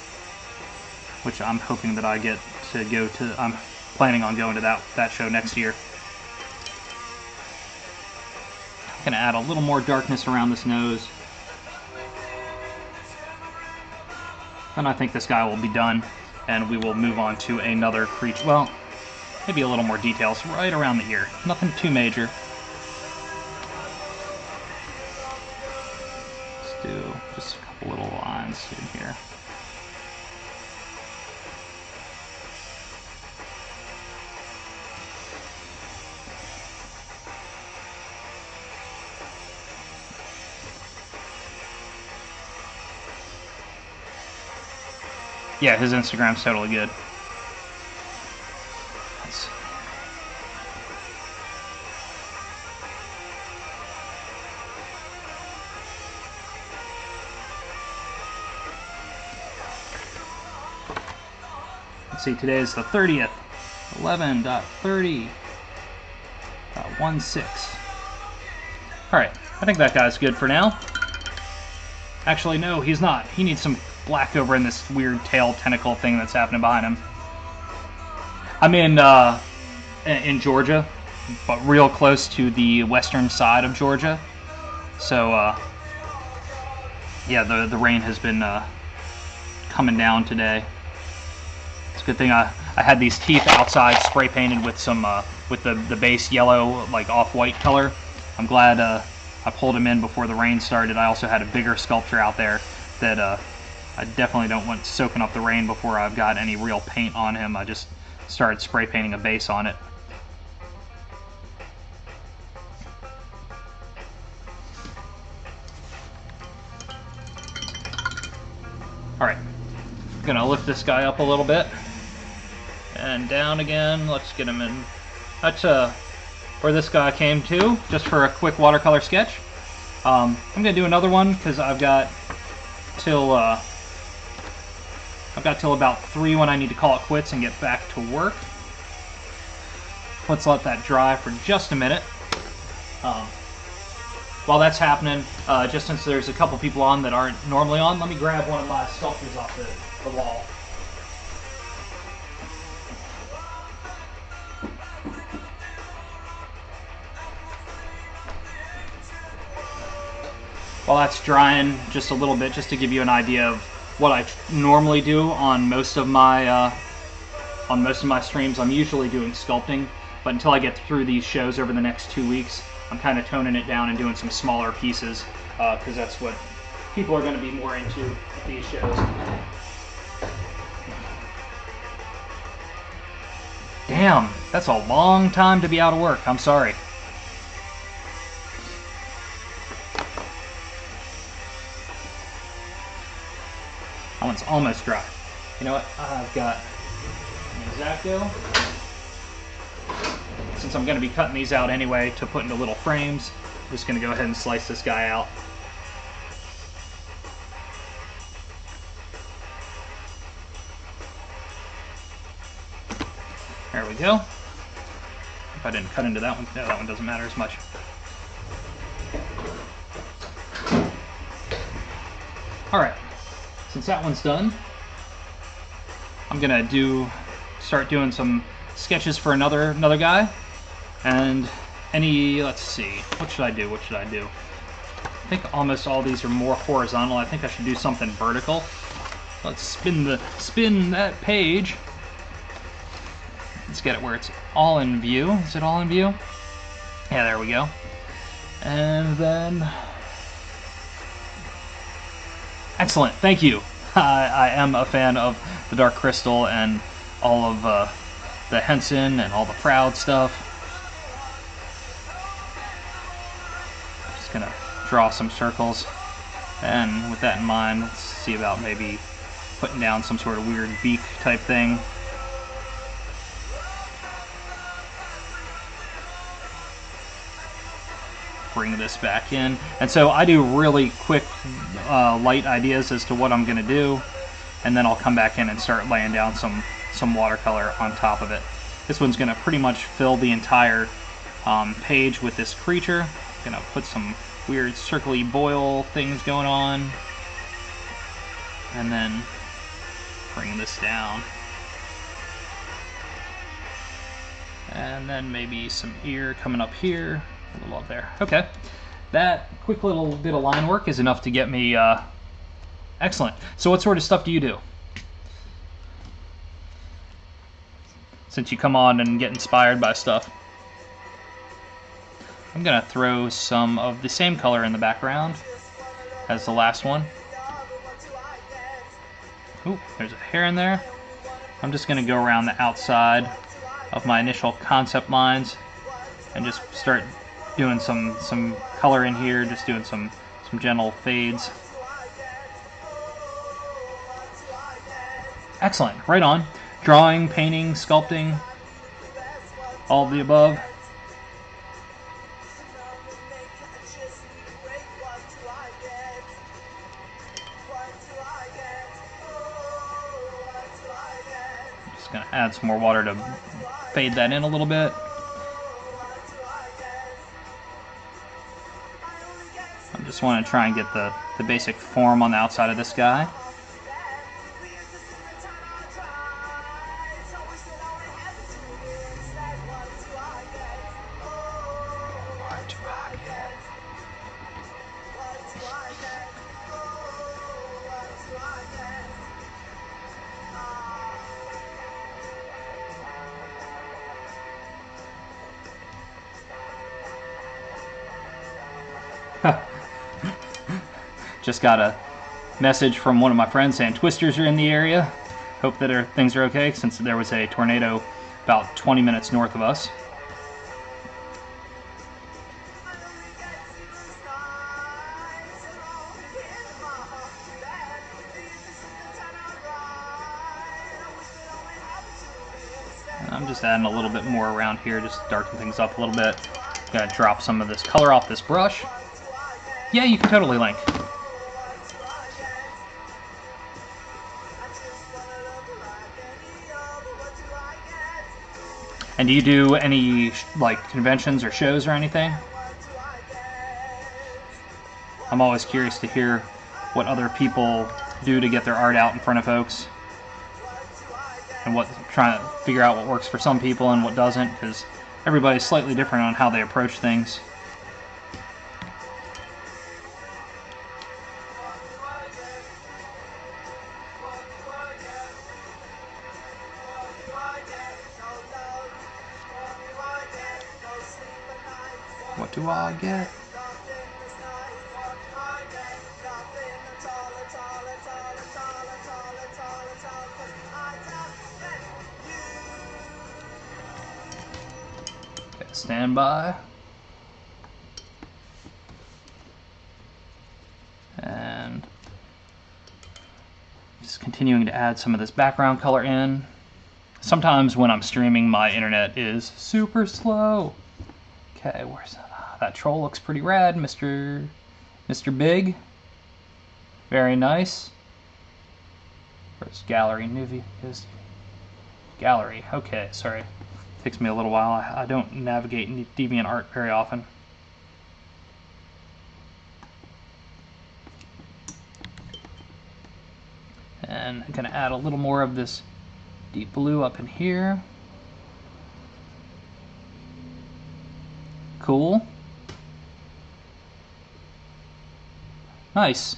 A: which I'm hoping that I get to go to. I'm planning on going to that show next year. I'm going to add a little more darkness around this nose. And I think this guy will be done, and we will move on to another creature. Well, maybe a little more details right around the ear. Nothing too major. Let's do just a couple little lines in here. Yeah, his Instagram's totally good. Let's see, today is the 30th. 11.30.16. Alright, I think that guy's good for now. Actually, no, he's not. He needs some black over in this weird tail tentacle thing that's happening behind him. I'm in Georgia, but real close to the western side of Georgia. So, yeah, the rain has been coming down today. It's a good thing I had these teeth outside spray painted with some with the base yellow, like off-white color. I'm glad I pulled them in before the rain started. I also had a bigger sculpture out there that I definitely don't want soaking up the rain before I've got any real paint on him. I just started spray painting a base on it. Alright, I'm gonna lift this guy up a little bit and down again. Let's get him in. That's where this guy came to, just for a quick watercolor sketch. I'm gonna do another one because I've got till about 3 when I need to call it quits and get back to work. Let's let that dry for just a minute. Um, while that's happening, just since there's a couple people on that aren't normally on, let me grab one of my sculptures off the wall. While that's drying just a little bit, just to give you an idea of what I normally do on most of my streams, I'm usually doing sculpting, but until I get through these shows over the next 2 weeks, I'm kind of toning it down and doing some smaller pieces, because that's what people are going to be more into at these shows. Damn, that's a long time to be out of work. I'm sorry. That one's almost dry. You know what? I've got an X-Acto. Since I'm going to be cutting these out anyway to put into little frames, I'm just going to go ahead and slice this guy out. There we go. If I didn't cut into that one, no, that one doesn't matter as much. Alright, since that one's done, I'm going to start doing some sketches for another guy. And let's see, what should I do? I think almost all these are more horizontal. I think I should do something vertical. Let's spin that page. Let's get it where it's all in view. Is it all in view? Yeah, there we go. And then... Excellent, thank you. I am a fan of the Dark Crystal and all of the Henson and all the Proud stuff. Just gonna draw some circles. And with that in mind, let's see about maybe putting down some sort of weird beak type thing. Bring this back in. And so I do really quick light ideas as to what I'm going to do, and then I'll come back in and start laying down some watercolor on top of it. This one's going to pretty much fill the entire page with this creature. I'm going to put some weird circly boil things going on, and then bring this down. And then maybe some ear coming up here. A little up there. Okay. That quick little bit of line work is enough to get me excellent. So what sort of stuff do you do? Since you come on and get inspired by stuff. I'm going to throw some of the same color in the background as the last one. Ooh, there's a hair in there. I'm just going to go around the outside of my initial concept lines and just start doing some color in here, just doing some gentle fades. Excellent, right on. Drawing, painting, sculpting, all of the above. Just gonna add some more water to fade that in a little bit. Just want to try and get the basic form on the outside of this guy. Just got a message from one of my friends saying twisters are in the area. Hope that things are okay, since there was a tornado about 20 minutes north of us. I'm just adding a little bit more around here, just to darken things up a little bit. Gonna drop some of this color off this brush. Yeah, you can totally link. And do you do any like conventions or shows or anything? I'm always curious to hear what other people do to get their art out in front of folks, and trying to figure out what works for some people and what doesn't, because everybody's slightly different on how they approach things. What do I get? Okay, stand by. And just continuing to add some of this background color in. Sometimes when I'm streaming, my internet is super slow. Okay, where's that? That troll looks pretty rad, Mr. Big. Very nice. Where's gallery? Newbie is gallery. Okay, sorry. Takes me a little while. I don't navigate DeviantArt very often. And I'm gonna add a little more of this deep blue up in here. Cool. Nice.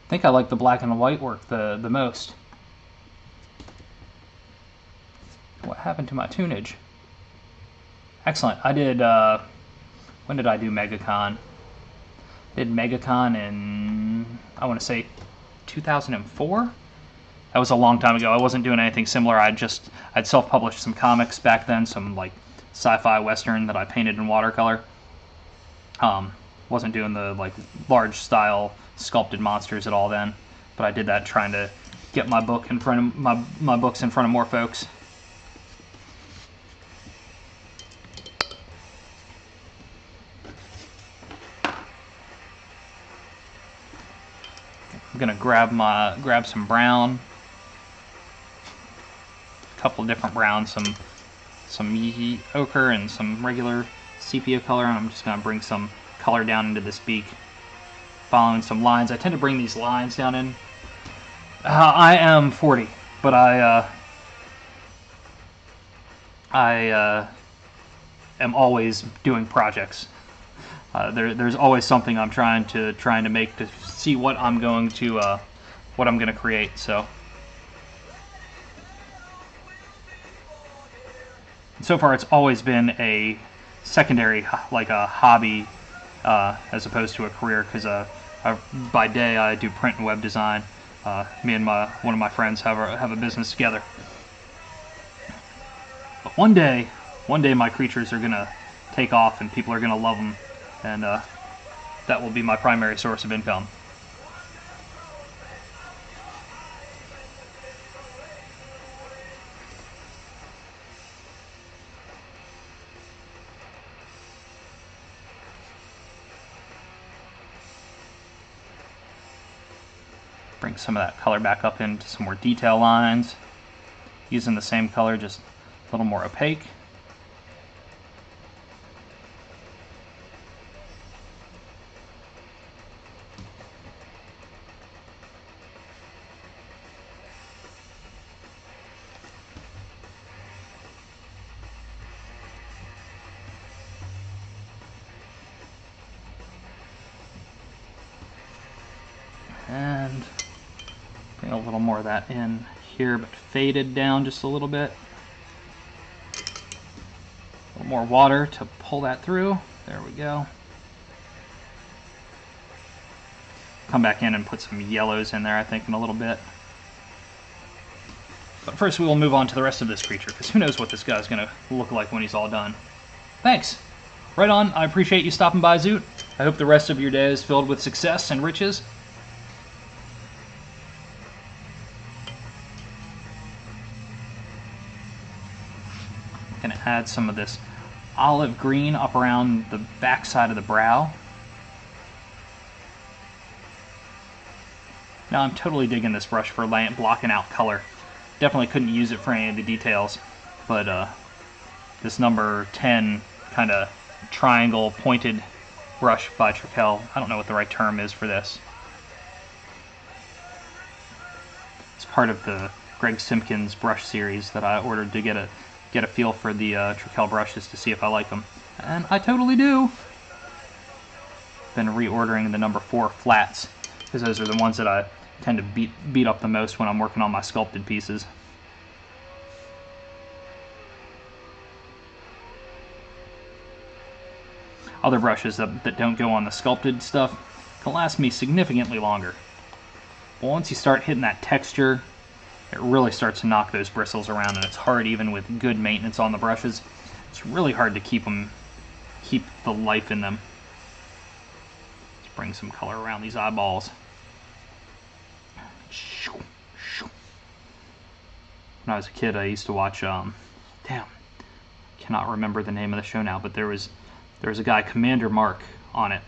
A: I think I like the black and white work the most. What happened to my tunage? Excellent. I did, when did I do MegaCon? Did MegaCon in, I want to say, 2004? That was a long time ago. I wasn't doing anything similar. I'd self-published some comics back then, some like sci-fi western that I painted in watercolor. Wasn't doing the like large style sculpted monsters at all then, but I did that trying to get my book in front of my books in front of more folks. I'm gonna grab some brown, a couple different browns, some ochre and some regular sepia color, and I'm just gonna bring some color down into this beak, following some lines. I tend to bring these lines down in. I am 40, but I am always doing projects. There's always something I'm trying to make to see what I'm going to create. So far, it's always been a secondary, like a hobby, as opposed to a career. Because by day I do print and web design. Me and one of my friends have a business together. But one day my creatures are gonna take off and people are gonna love them, and that will be my primary source of income. Bring some of that color back up into some more detail lines. Using the same color, just a little more opaque. And bring a little more of that in here, but faded down just a little bit. A little more water to pull that through. There we go. Come back in and put some yellows in there, I think, in a little bit. But first we will move on to the rest of this creature, because who knows what this guy's going to look like when he's all done. Thanks! Right on. I appreciate you stopping by, Zoot. I hope the rest of your day is filled with success and riches. Gonna add some of this olive green up around the back side of the brow. Now I'm totally digging this brush for blocking out color. Definitely couldn't use it for any of the details, but this number 10 kind of triangle pointed brush by Trykel. I don't know what the right term is for this. It's part of the Greg Simpkins brush series that I ordered to get a feel for the Trykel brushes to see if I like them. And I totally do. Been reordering the number 4 flats, because those are the ones that I tend to beat up the most when I'm working on my sculpted pieces. Other brushes that don't go on the sculpted stuff can last me significantly longer. But once you start hitting that texture, it really starts to knock those bristles around, and it's hard, even with good maintenance on the brushes. It's really hard to keep the life in them. Let's bring some color around these eyeballs. When I was a kid, I used to watch, cannot remember the name of the show now, but there was a guy, Commander Mark, on it.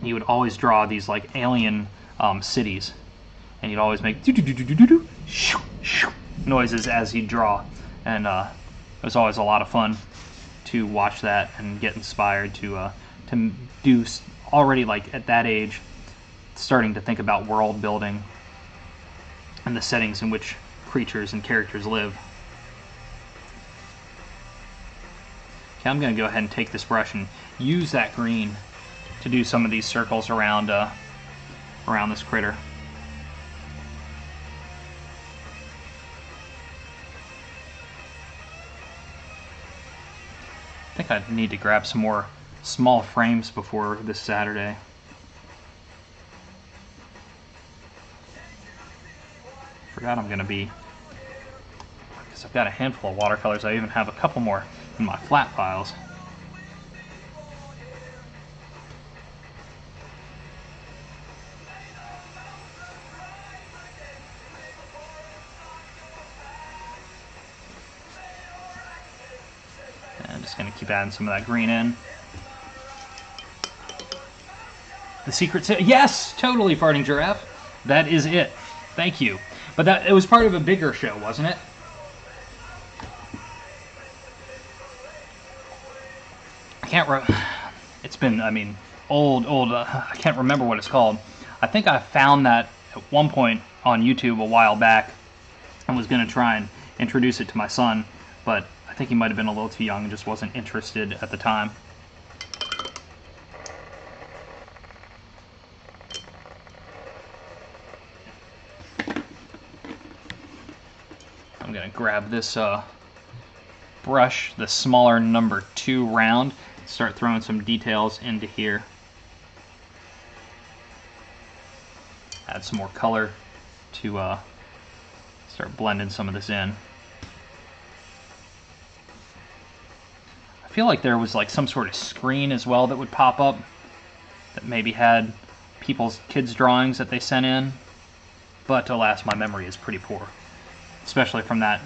A: He would always draw these like alien cities, and he'd always make noises as he'd draw, and it was always a lot of fun to watch that and get inspired to do, already like at that age, starting to think about world building and the settings in which creatures and characters live. Okay, I'm going to go ahead and take this brush and use that green to do some of these circles around this critter. I think I need to grab some more small frames before this Saturday. Forgot I'm going to be, because I've got a handful of watercolors. I even have a couple more in my flat files. And I'm just going to keep adding some of that green in. The secret, yes, totally, farting giraffe. That is it. Thank you. But it was part of a bigger show, wasn't it? I can't it's been, I mean, old, I can't remember what it's called. I think I found that at one point on YouTube a while back and was going to try and introduce it to my son, but I think he might have been a little too young and just wasn't interested at the time. I'm going to grab this brush, the smaller number 2 round, start throwing some details into here. Add some more color to start blending some of this in. I feel like there was like some sort of screen as well that would pop up that maybe had kids' drawings that they sent in, but alas, my memory is pretty poor, especially from that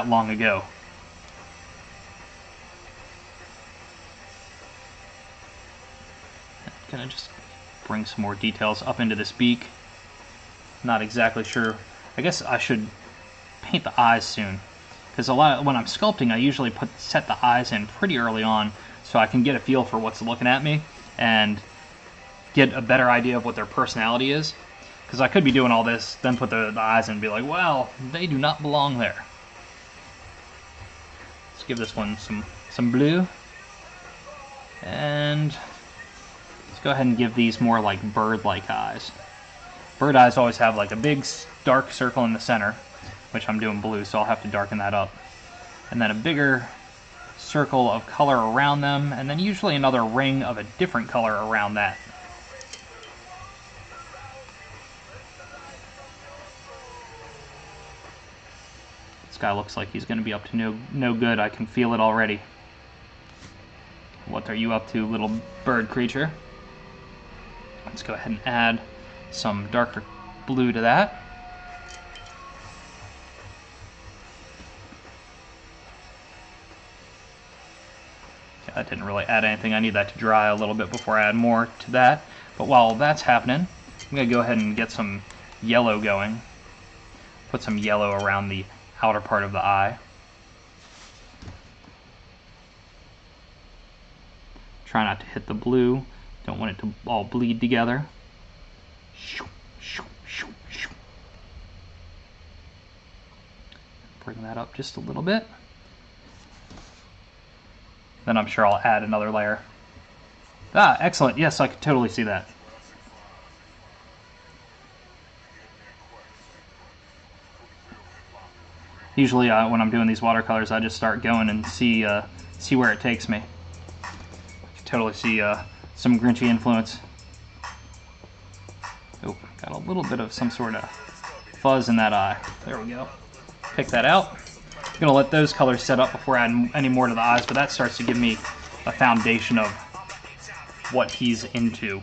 A: long ago. I'm gonna just bring some more details up into this beak. Not exactly sure. I guess I should paint the eyes soon, because when I'm sculpting, I usually set the eyes in pretty early on, so I can get a feel for what's looking at me and get a better idea of what their personality is. Because I could be doing all this, then put the eyes in and be like, well, they do not belong there. Let's give this one some blue. And let's go ahead and give these more like bird-like eyes. Bird eyes always have like a big dark circle in the center, which I'm doing blue, so I'll have to darken that up. And then a bigger circle of color around them, and then usually another ring of a different color around that. This guy looks like he's going to be up to no good. I can feel it already. What are you up to, little bird creature? Let's go ahead and add some darker blue to that. Okay, that didn't really add anything. I need that to dry a little bit before I add more to that. But while that's happening, I'm going to go ahead and get some yellow going. Put some yellow around the outer part of the eye. Try not to hit the blue. Don't want it to all bleed together. Bring that up just a little bit. Then I'm sure I'll add another layer. Ah, excellent. Yes, I could totally see that. Usually when I'm doing these watercolors, I just start going and see where it takes me. I can totally see some Grinchy influence. Oh, got a little bit of some sort of fuzz in that eye. There we go. Pick that out. I'm going to let those colors set up before adding any more to the eyes, but that starts to give me a foundation of what he's into.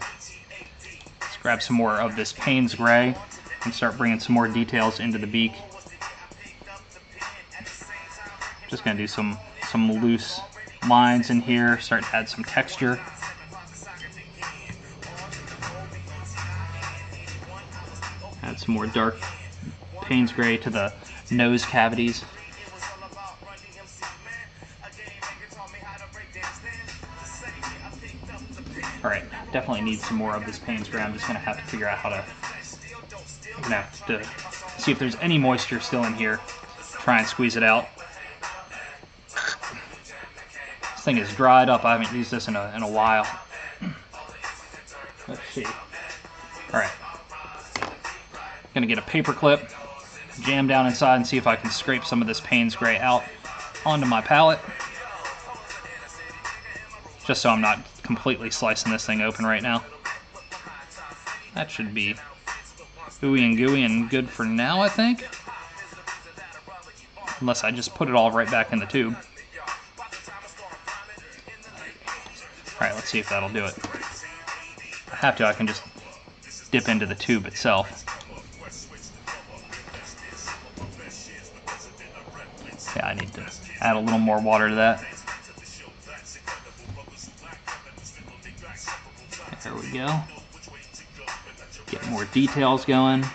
A: Let's grab some more of this Payne's Gray and start bringing some more details into the beak. Just going to do some loose lines in here, start to add some texture. Add some more dark Payne's Gray to the nose cavities. Alright, definitely need some more of this Payne's Gray. I'm just going to have to figure out how to... I'm going to have to see if there's any moisture still in here. Try and squeeze it out. This thing is dried up. I haven't used this in a while. Let's see. Alright. Going to get a paper clip, jam down inside and see if I can scrape some of this Payne's Gray out onto my palette. Just so I'm not completely slicing this thing open right now. That should be ooey and gooey and good for now, I think. Unless I just put it all right back in the tube. Alright, let's see if that'll do it. If I have to, I can just dip into the tube itself. Yeah, I need to add a little more water to that. There we go. Get more details going.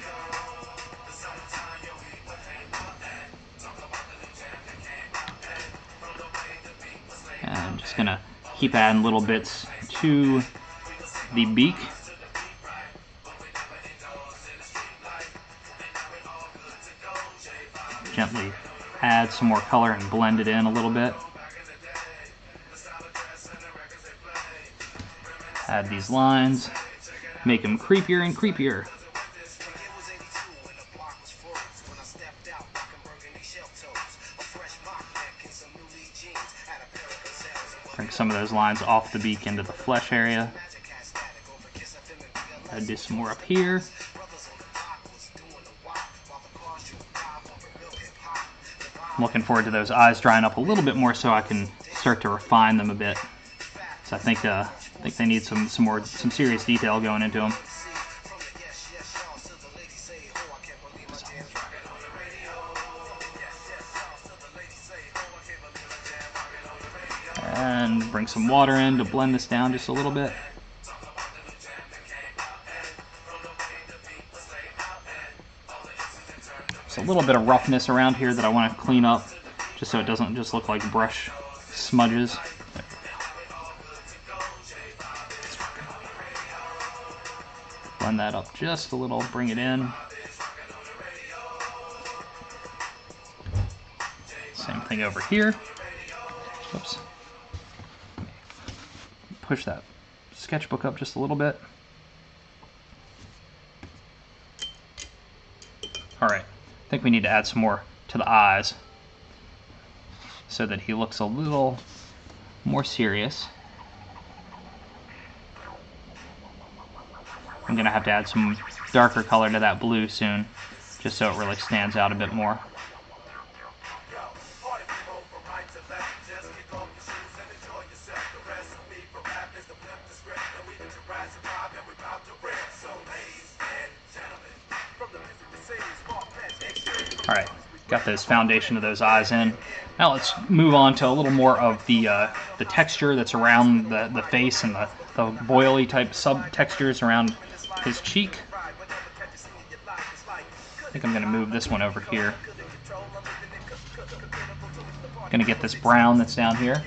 A: And I'm just going to keep adding little bits to the beak. Gently add some more color and blend it in a little bit. Add these lines, make them creepier and creepier. Bring some of those lines off the beak into the flesh area. I'll do some more up here. I'm looking forward to those eyes drying up a little bit more so I can start to refine them a bit. So I think they need some serious detail going into them. And bring some water in to blend this down just a little bit. There's a little bit of roughness around here that I want to clean up, just so it doesn't just look like brush smudges. Blend that up just a little, bring it in. Same thing over here. Oops. Push that sketchbook up just a little bit. Alright, I think we need to add some more to the eyes so that he looks a little more serious. I'm going to have to add some darker color to that blue soon, just so it really stands out a bit more. Alright, got those foundation of those eyes in. Now let's move on to a little more of the texture that's around the face and the boily type sub-textures around his cheek. I think I'm going to move this one over here. Going to get this brown that's down here.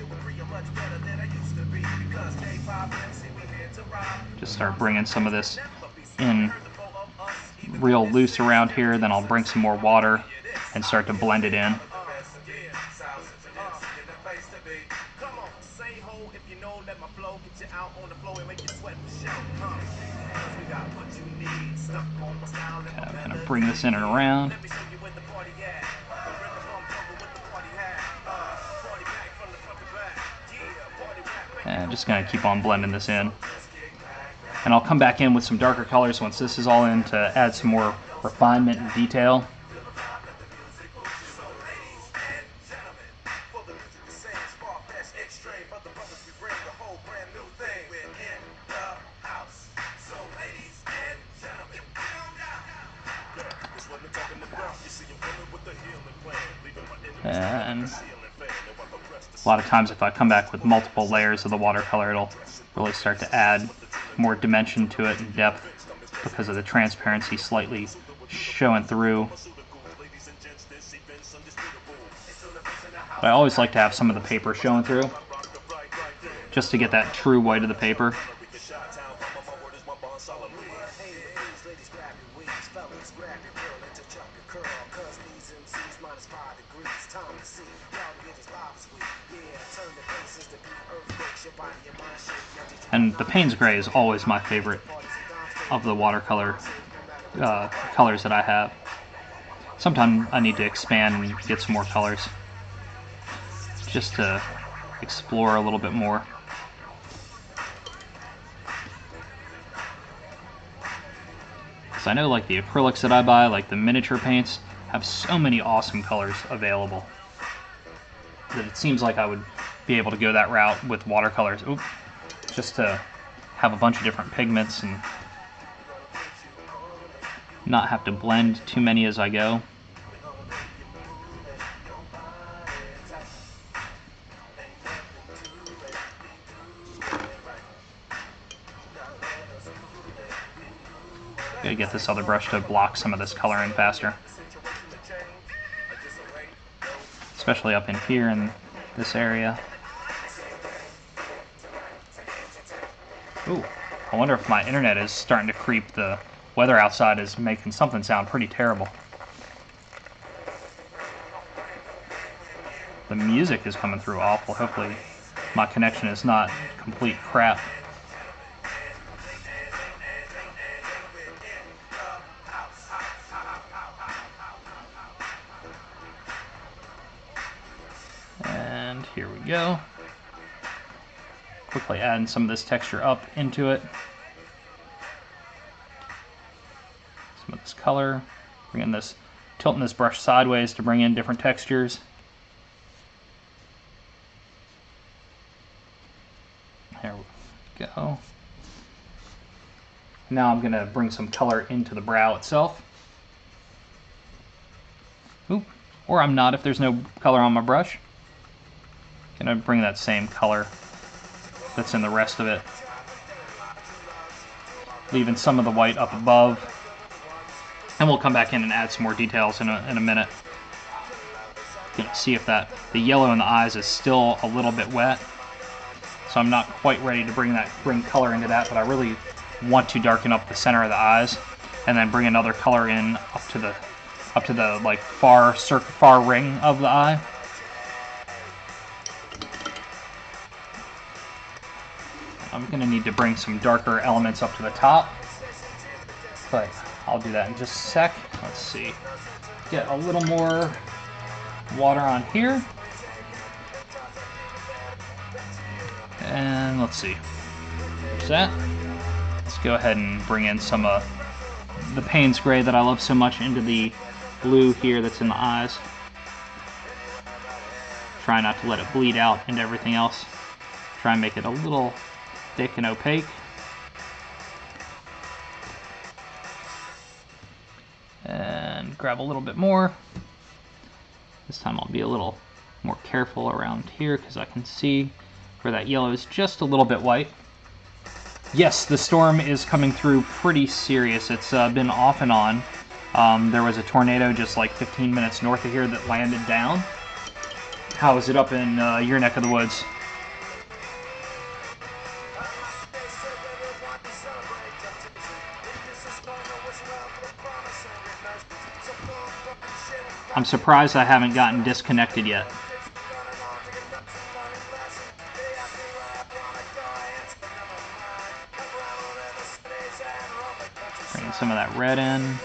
A: Just start bringing some of this in real loose around here, then I'll bring some more water and start to blend it in. Okay, I'm going to bring this in and around. And just going to keep on blending this in. And I'll come back in with some darker colors once this is all in to add some more refinement and detail. And a lot of times if I come back with multiple layers of the watercolor, it'll really start to add more dimension to it and depth because of the transparency slightly showing through. But I always like to have some of the paper showing through, just to get that true white of the paper. And the Payne's Gray is always my favorite of the watercolor colors that I have. Sometimes I need to expand and get some more colors, just to explore a little bit more. Because I know like the acrylics that I buy, like the miniature paints, have so many awesome colors available that it seems like I would be able to go that route with watercolors. Oop. Just to have a bunch of different pigments and not have to blend too many as I go. Gotta get this other brush to block some of this color in faster. Especially up in here in this area. Ooh, I wonder if my internet is starting to creep. The weather outside is making something sound pretty terrible. The music is coming through awful. Hopefully my connection is not complete crap. And here we go. Quickly adding some of this texture up into it. Some of this color. Bringing this, tilting this brush sideways to bring in different textures. There we go. Now I'm going to bring some color into the brow itself. Oop. Or I'm not if there's no color on my brush. Going to bring that same color that's in the rest of it, leaving some of the white up above, and we'll come back in and add some more details in a minute. Gonna see if the yellow in the eyes is still a little bit wet, so I'm not quite ready to bring color into that, but I really want to darken up the center of the eyes, and then bring another color in up to the like far ring of the eye. I'm going to need to bring some darker elements up to the top, but I'll do that in just a sec. Let's see. Get a little more water on here. And let's see. There's that. Let's go ahead and bring in some of the Payne's Gray that I love so much into the blue here that's in the eyes. Try not to let it bleed out into everything else. Try and make it a little thick and opaque. And grab a little bit more. This time I'll be a little more careful around here because I can see where that yellow is just a little bit white. Yes, the storm is coming through pretty serious. It's been off and on. There was a tornado just like 15 minutes north of here that landed down. How is it up in your neck of the woods? I'm surprised I haven't gotten disconnected yet. Bringing some of that red in.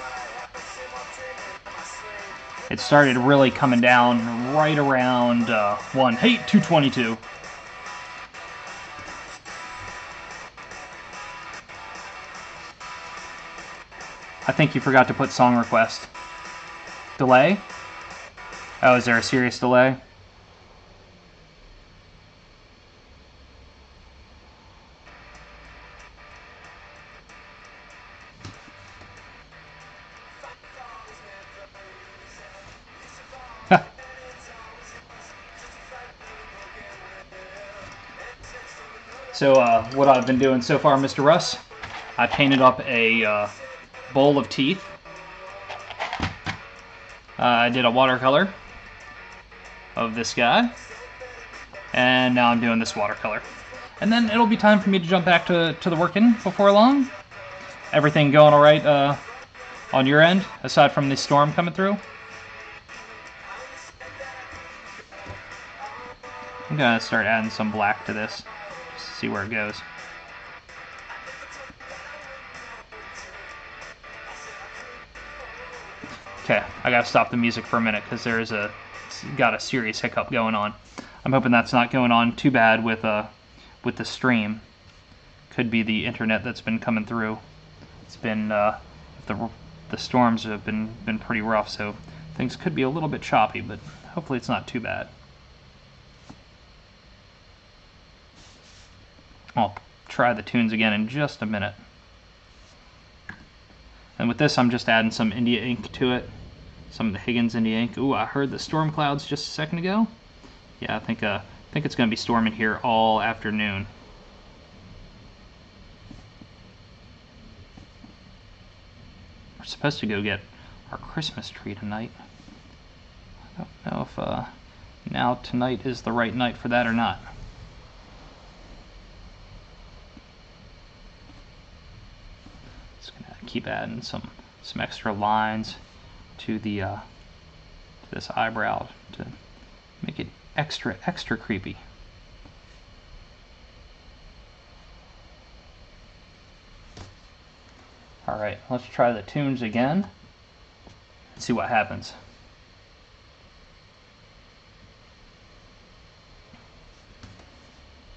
A: It started really coming down right around 222. I think you forgot to put song request. Delay? Oh, is there a serious delay? So what I've been doing so far, Mr. Russ, I painted up a bowl of teeth. I did a watercolor of this guy, and now I'm doing this watercolor. And then it'll be time for me to jump back to the working before long. Everything going all right on your end, aside from the storm coming through? I'm gonna start adding some black to this, just to see where it goes. Okay, I gotta stop the music for a minute because there's got a serious hiccup going on. I'm hoping that's not going on too bad with the stream. Could be the internet that's been coming through. It's been the storms have been pretty rough, so things could be a little bit choppy, but hopefully it's not too bad. I'll try the tunes again in just a minute. And with this, I'm just adding some India ink to it. Some of the Higgins India ink. Ooh, I heard the storm clouds just a second ago. Yeah, I think it's going to be storming here all afternoon. We're supposed to go get our Christmas tree tonight. I don't know if now tonight is the right night for that or not. Just gonna keep adding some extra lines to the to this eyebrow to make it extra creepy. Alright, let's try the tunes again and see what happens.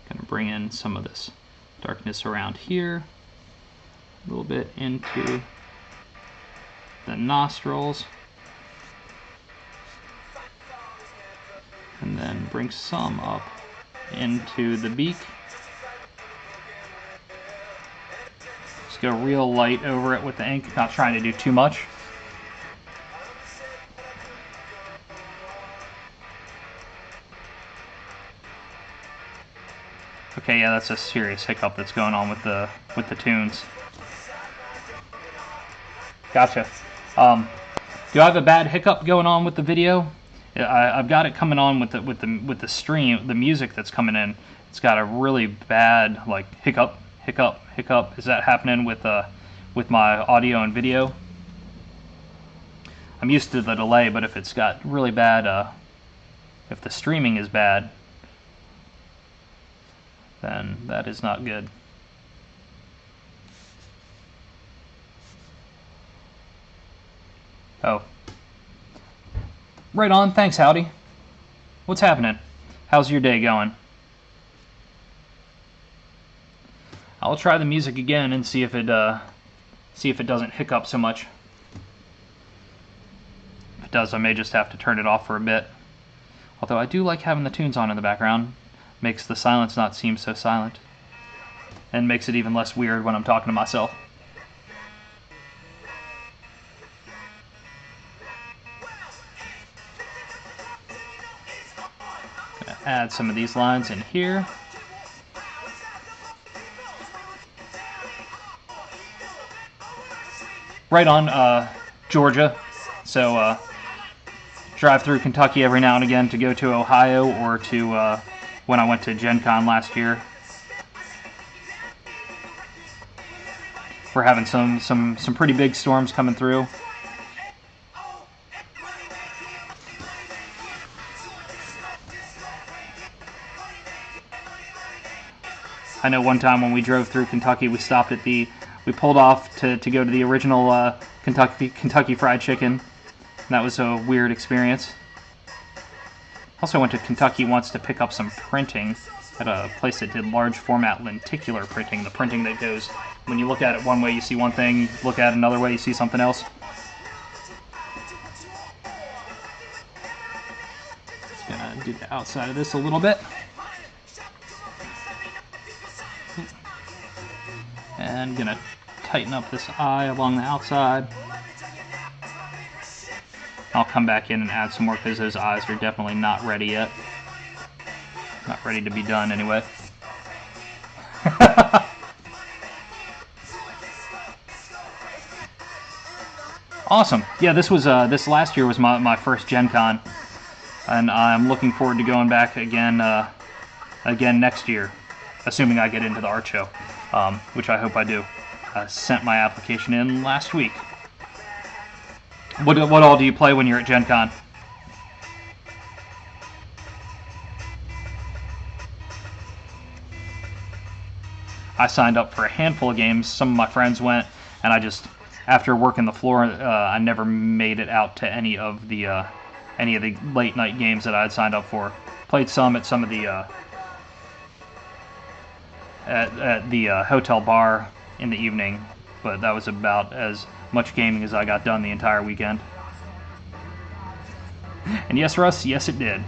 A: Gonna bring in some of this darkness around here, a little bit into the nostrils, and then bring some up into the beak. Just go real light over it with the ink, not trying to do too much. Okay, yeah, that's a serious hiccup that's going on with the tunes. Gotcha. Do I have a bad hiccup going on with the video? I've got it coming on with the stream, the music that's coming in. It's got a really bad like hiccup. Is that happening with my audio and video? I'm used to the delay, but if it's got really bad, if the streaming is bad, then that is not good. Oh. Right on. Thanks, Howdy. What's happening? How's your day going? I'll try the music again and see if it doesn't hiccup so much. If it does, I may just have to turn it off for a bit. Although I do like having the tunes on in the background. Makes the silence not seem so silent. And makes it even less weird when I'm talking to myself. Gonna add some of these lines in here. Right on Georgia. So drive through Kentucky every now and again to go to Ohio or to when I went to Gen Con last year. we're having some pretty big storms coming through. I know one time when we drove through Kentucky, we pulled off to go to the original Kentucky Fried Chicken. And that was a weird experience. Also went to Kentucky once to pick up some printing at a place that did large format lenticular printing. The printing that goes, when you look at it one way, you see one thing, look at it another way, you see something else. Just gonna do the outside of this a little bit. And gonna tighten up this eye along the outside. I'll come back in and add some more because those eyes are definitely not ready yet. Not ready to be done anyway. Awesome. Yeah, this last year was my first Gen Con, and I'm looking forward to going back again next year, assuming I get into the art show, which I hope I do. I sent my application in last week. What all do you play when you're at Gen Con? I signed up for a handful of games. Some of my friends went, and I just, after working the floor, I never made it out to any of the late night games that I had signed up for. Played some at some of the at the hotel bar in the evening, but that was about as much gaming as I got done the entire weekend. And yes, Russ, yes it did.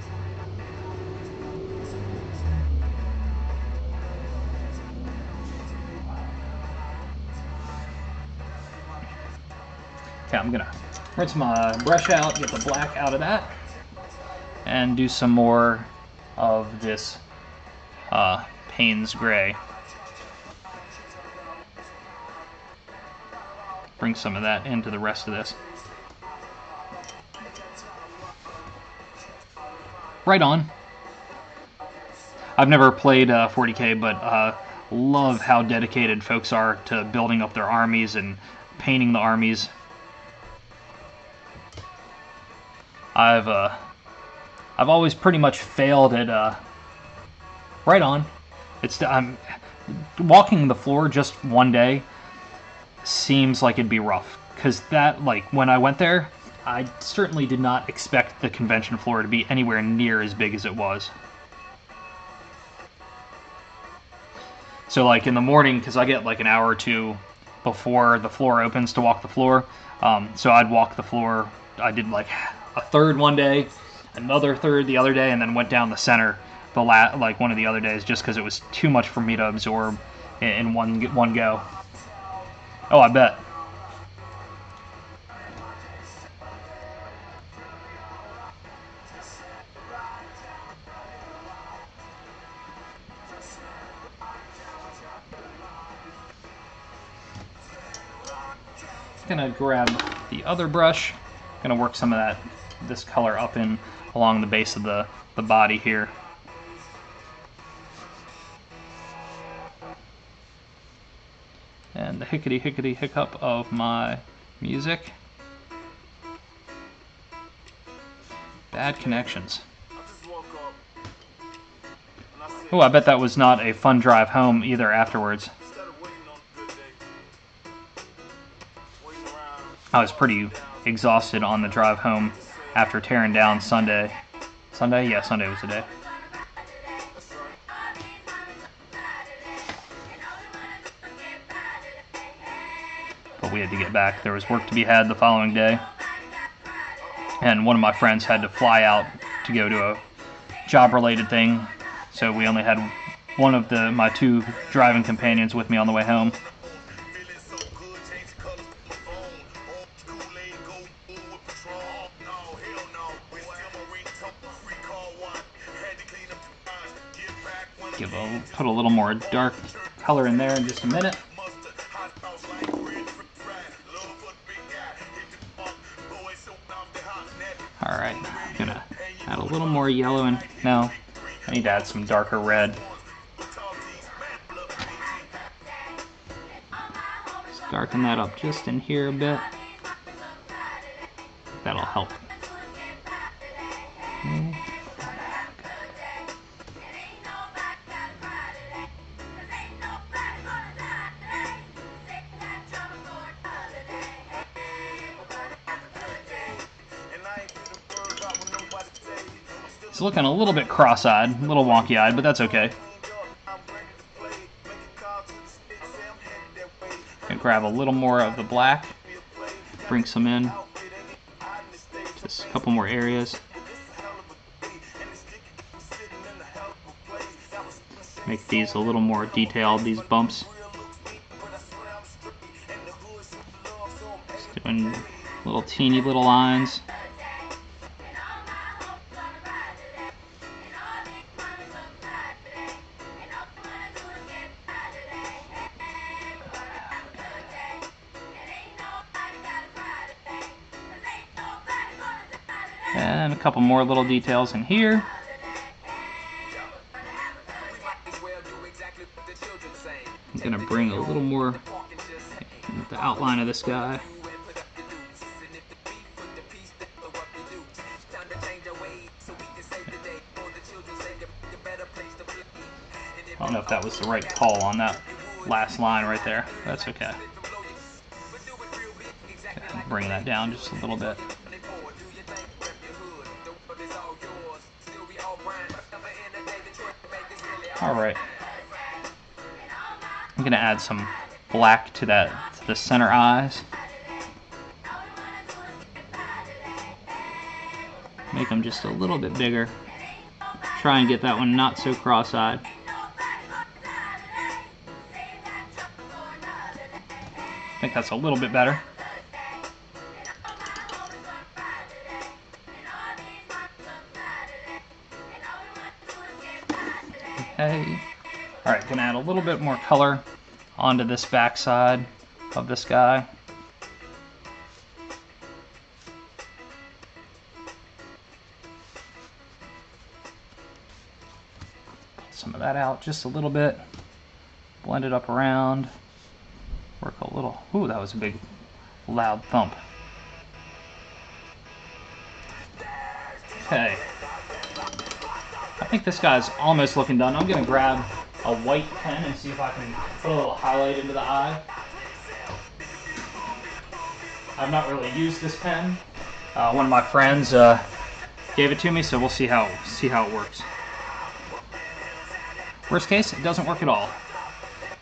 A: Okay, I'm gonna rinse my brush out, get the black out of that, and do some more of this Payne's Gray. Bring some of that into the rest of this. Right on. I've never played 40K, but love how dedicated folks are to building up their armies and painting the armies. I've always pretty much failed at right on. I'm walking the floor just one day seems like it'd be rough, because that, like, when I went there, I certainly did not expect the convention floor to be anywhere near as big as it was. So like in the morning, because I get like an hour or two before the floor opens to walk the floor, so I'd walk the floor. I did like a third one day, another third the other day, and then went down the center like one of the other days, just because it was too much for me to absorb in one go. Oh, I bet. Gonna grab the other brush. Gonna work some of this color up in along the base of the body here. And the hickety hiccup of my music. Bad connections. Oh, I bet that was not a fun drive home either afterwards. I was pretty exhausted on the drive home after tearing down Sunday. Sunday? Yeah, Sunday was the day. But we had to get back. There was work to be had the following day. And one of my friends had to fly out to go to a job-related thing. So we only had one of my two driving companions with me on the way home. Put a little more dark color in there in just a minute. Alright, I'm gonna add a little more yellow in. No, I need to add some darker red. Just Darken that up just in here a bit. That'll help. Okay. It's looking a little bit cross-eyed, a little wonky-eyed, but that's okay. Gonna grab a little more of the black, bring some in, just a couple more areas. Make these a little more detailed, these bumps. Just doing little teeny little lines. And a couple more little details in here. I'm going to bring a little more the outline of this guy. I don't know if that was the right call on that last line right there. That's okay. Bring that down just a little bit. Alright. I'm going to add some black to the center eyes. Make them just a little bit bigger. Try and get that one not so cross-eyed. I think that's a little bit better. Okay. Alright, gonna add a little bit more color onto this back side of this guy. Pull some of that out just a little bit. Blend it up around. Work a little. Ooh, that was a big, loud thump. Okay. I think this guy's almost looking done. I'm gonna grab a white pen and see if I can put a little highlight into the eye. I've not really used this pen. One of my friends gave it to me, so we'll see how it works. Worst case, it doesn't work at all.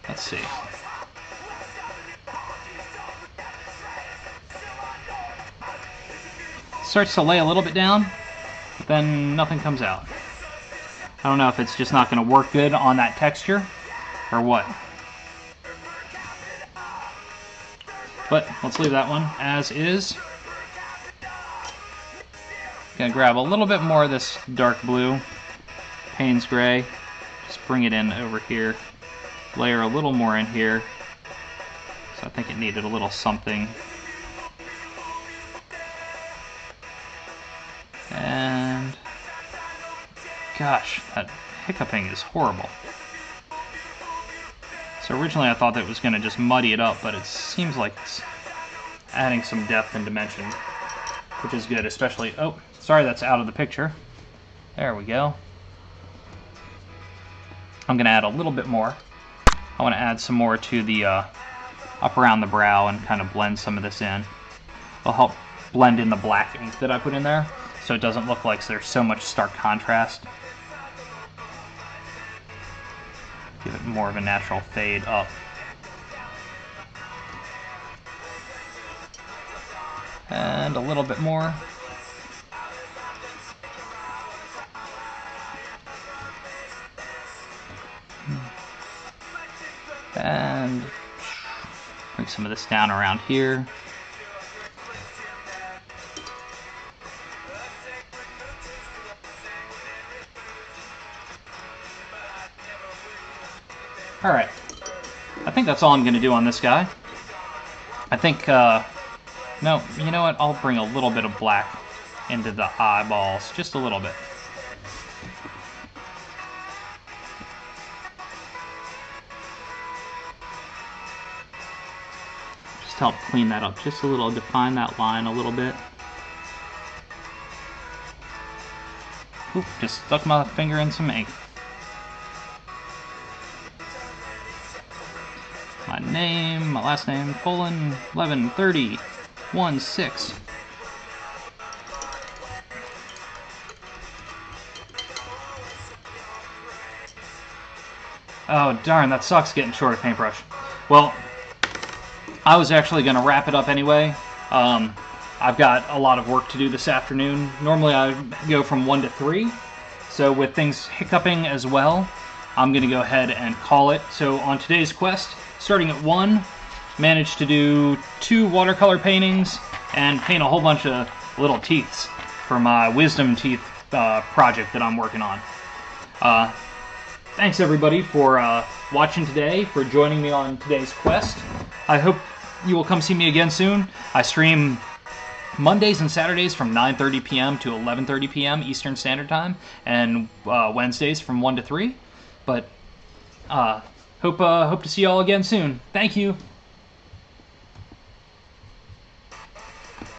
A: Let's see. Starts to lay a little bit down, but then nothing comes out. I don't know if it's just not going to work good on that texture or what. But let's leave that one as is. Gonna grab a little bit more of this dark blue, Payne's gray. Just bring it in over here. Layer a little more in here. So I think it needed a little something. And gosh, that hiccuping is horrible. So originally I thought that it was going to just muddy it up, but it seems like it's adding some depth and dimension, which is good, especially... Oh, sorry, that's out of the picture. There we go. I'm going to add a little bit more. I want to add some more to the up around the brow and kind of blend some of this in. It'll help blend in the black ink that I put in there, so it doesn't look like there's so much stark contrast. Give it more of a natural fade up. And a little bit more. And bring some of this down around here. Alright, I think that's all I'm going to do on this guy. I think, no, you know what, I'll bring a little bit of black into the eyeballs, just a little bit. Just help clean that up just a little, define that line a little bit. Oop, just stuck my finger in some ink. My name, my last name, colon, 1130, 16. Oh, darn, that sucks getting short a paintbrush. Well, I was actually going to wrap it up anyway. I've got a lot of work to do this afternoon. Normally I go from 1 to 3, so with things hiccuping as well, I'm going to go ahead and call it. So on today's quest, starting at 1, managed to do 2 watercolor paintings and paint a whole bunch of little teeths for my wisdom teeth project that I'm working on. Thanks everybody for watching today, for joining me on today's quest. I hope you will come see me again soon. I stream Mondays and Saturdays from 9:30 p.m. to 11:30 p.m. Eastern Standard Time, and Wednesdays from 1 to 3. But hope to see you all again soon. Thank you.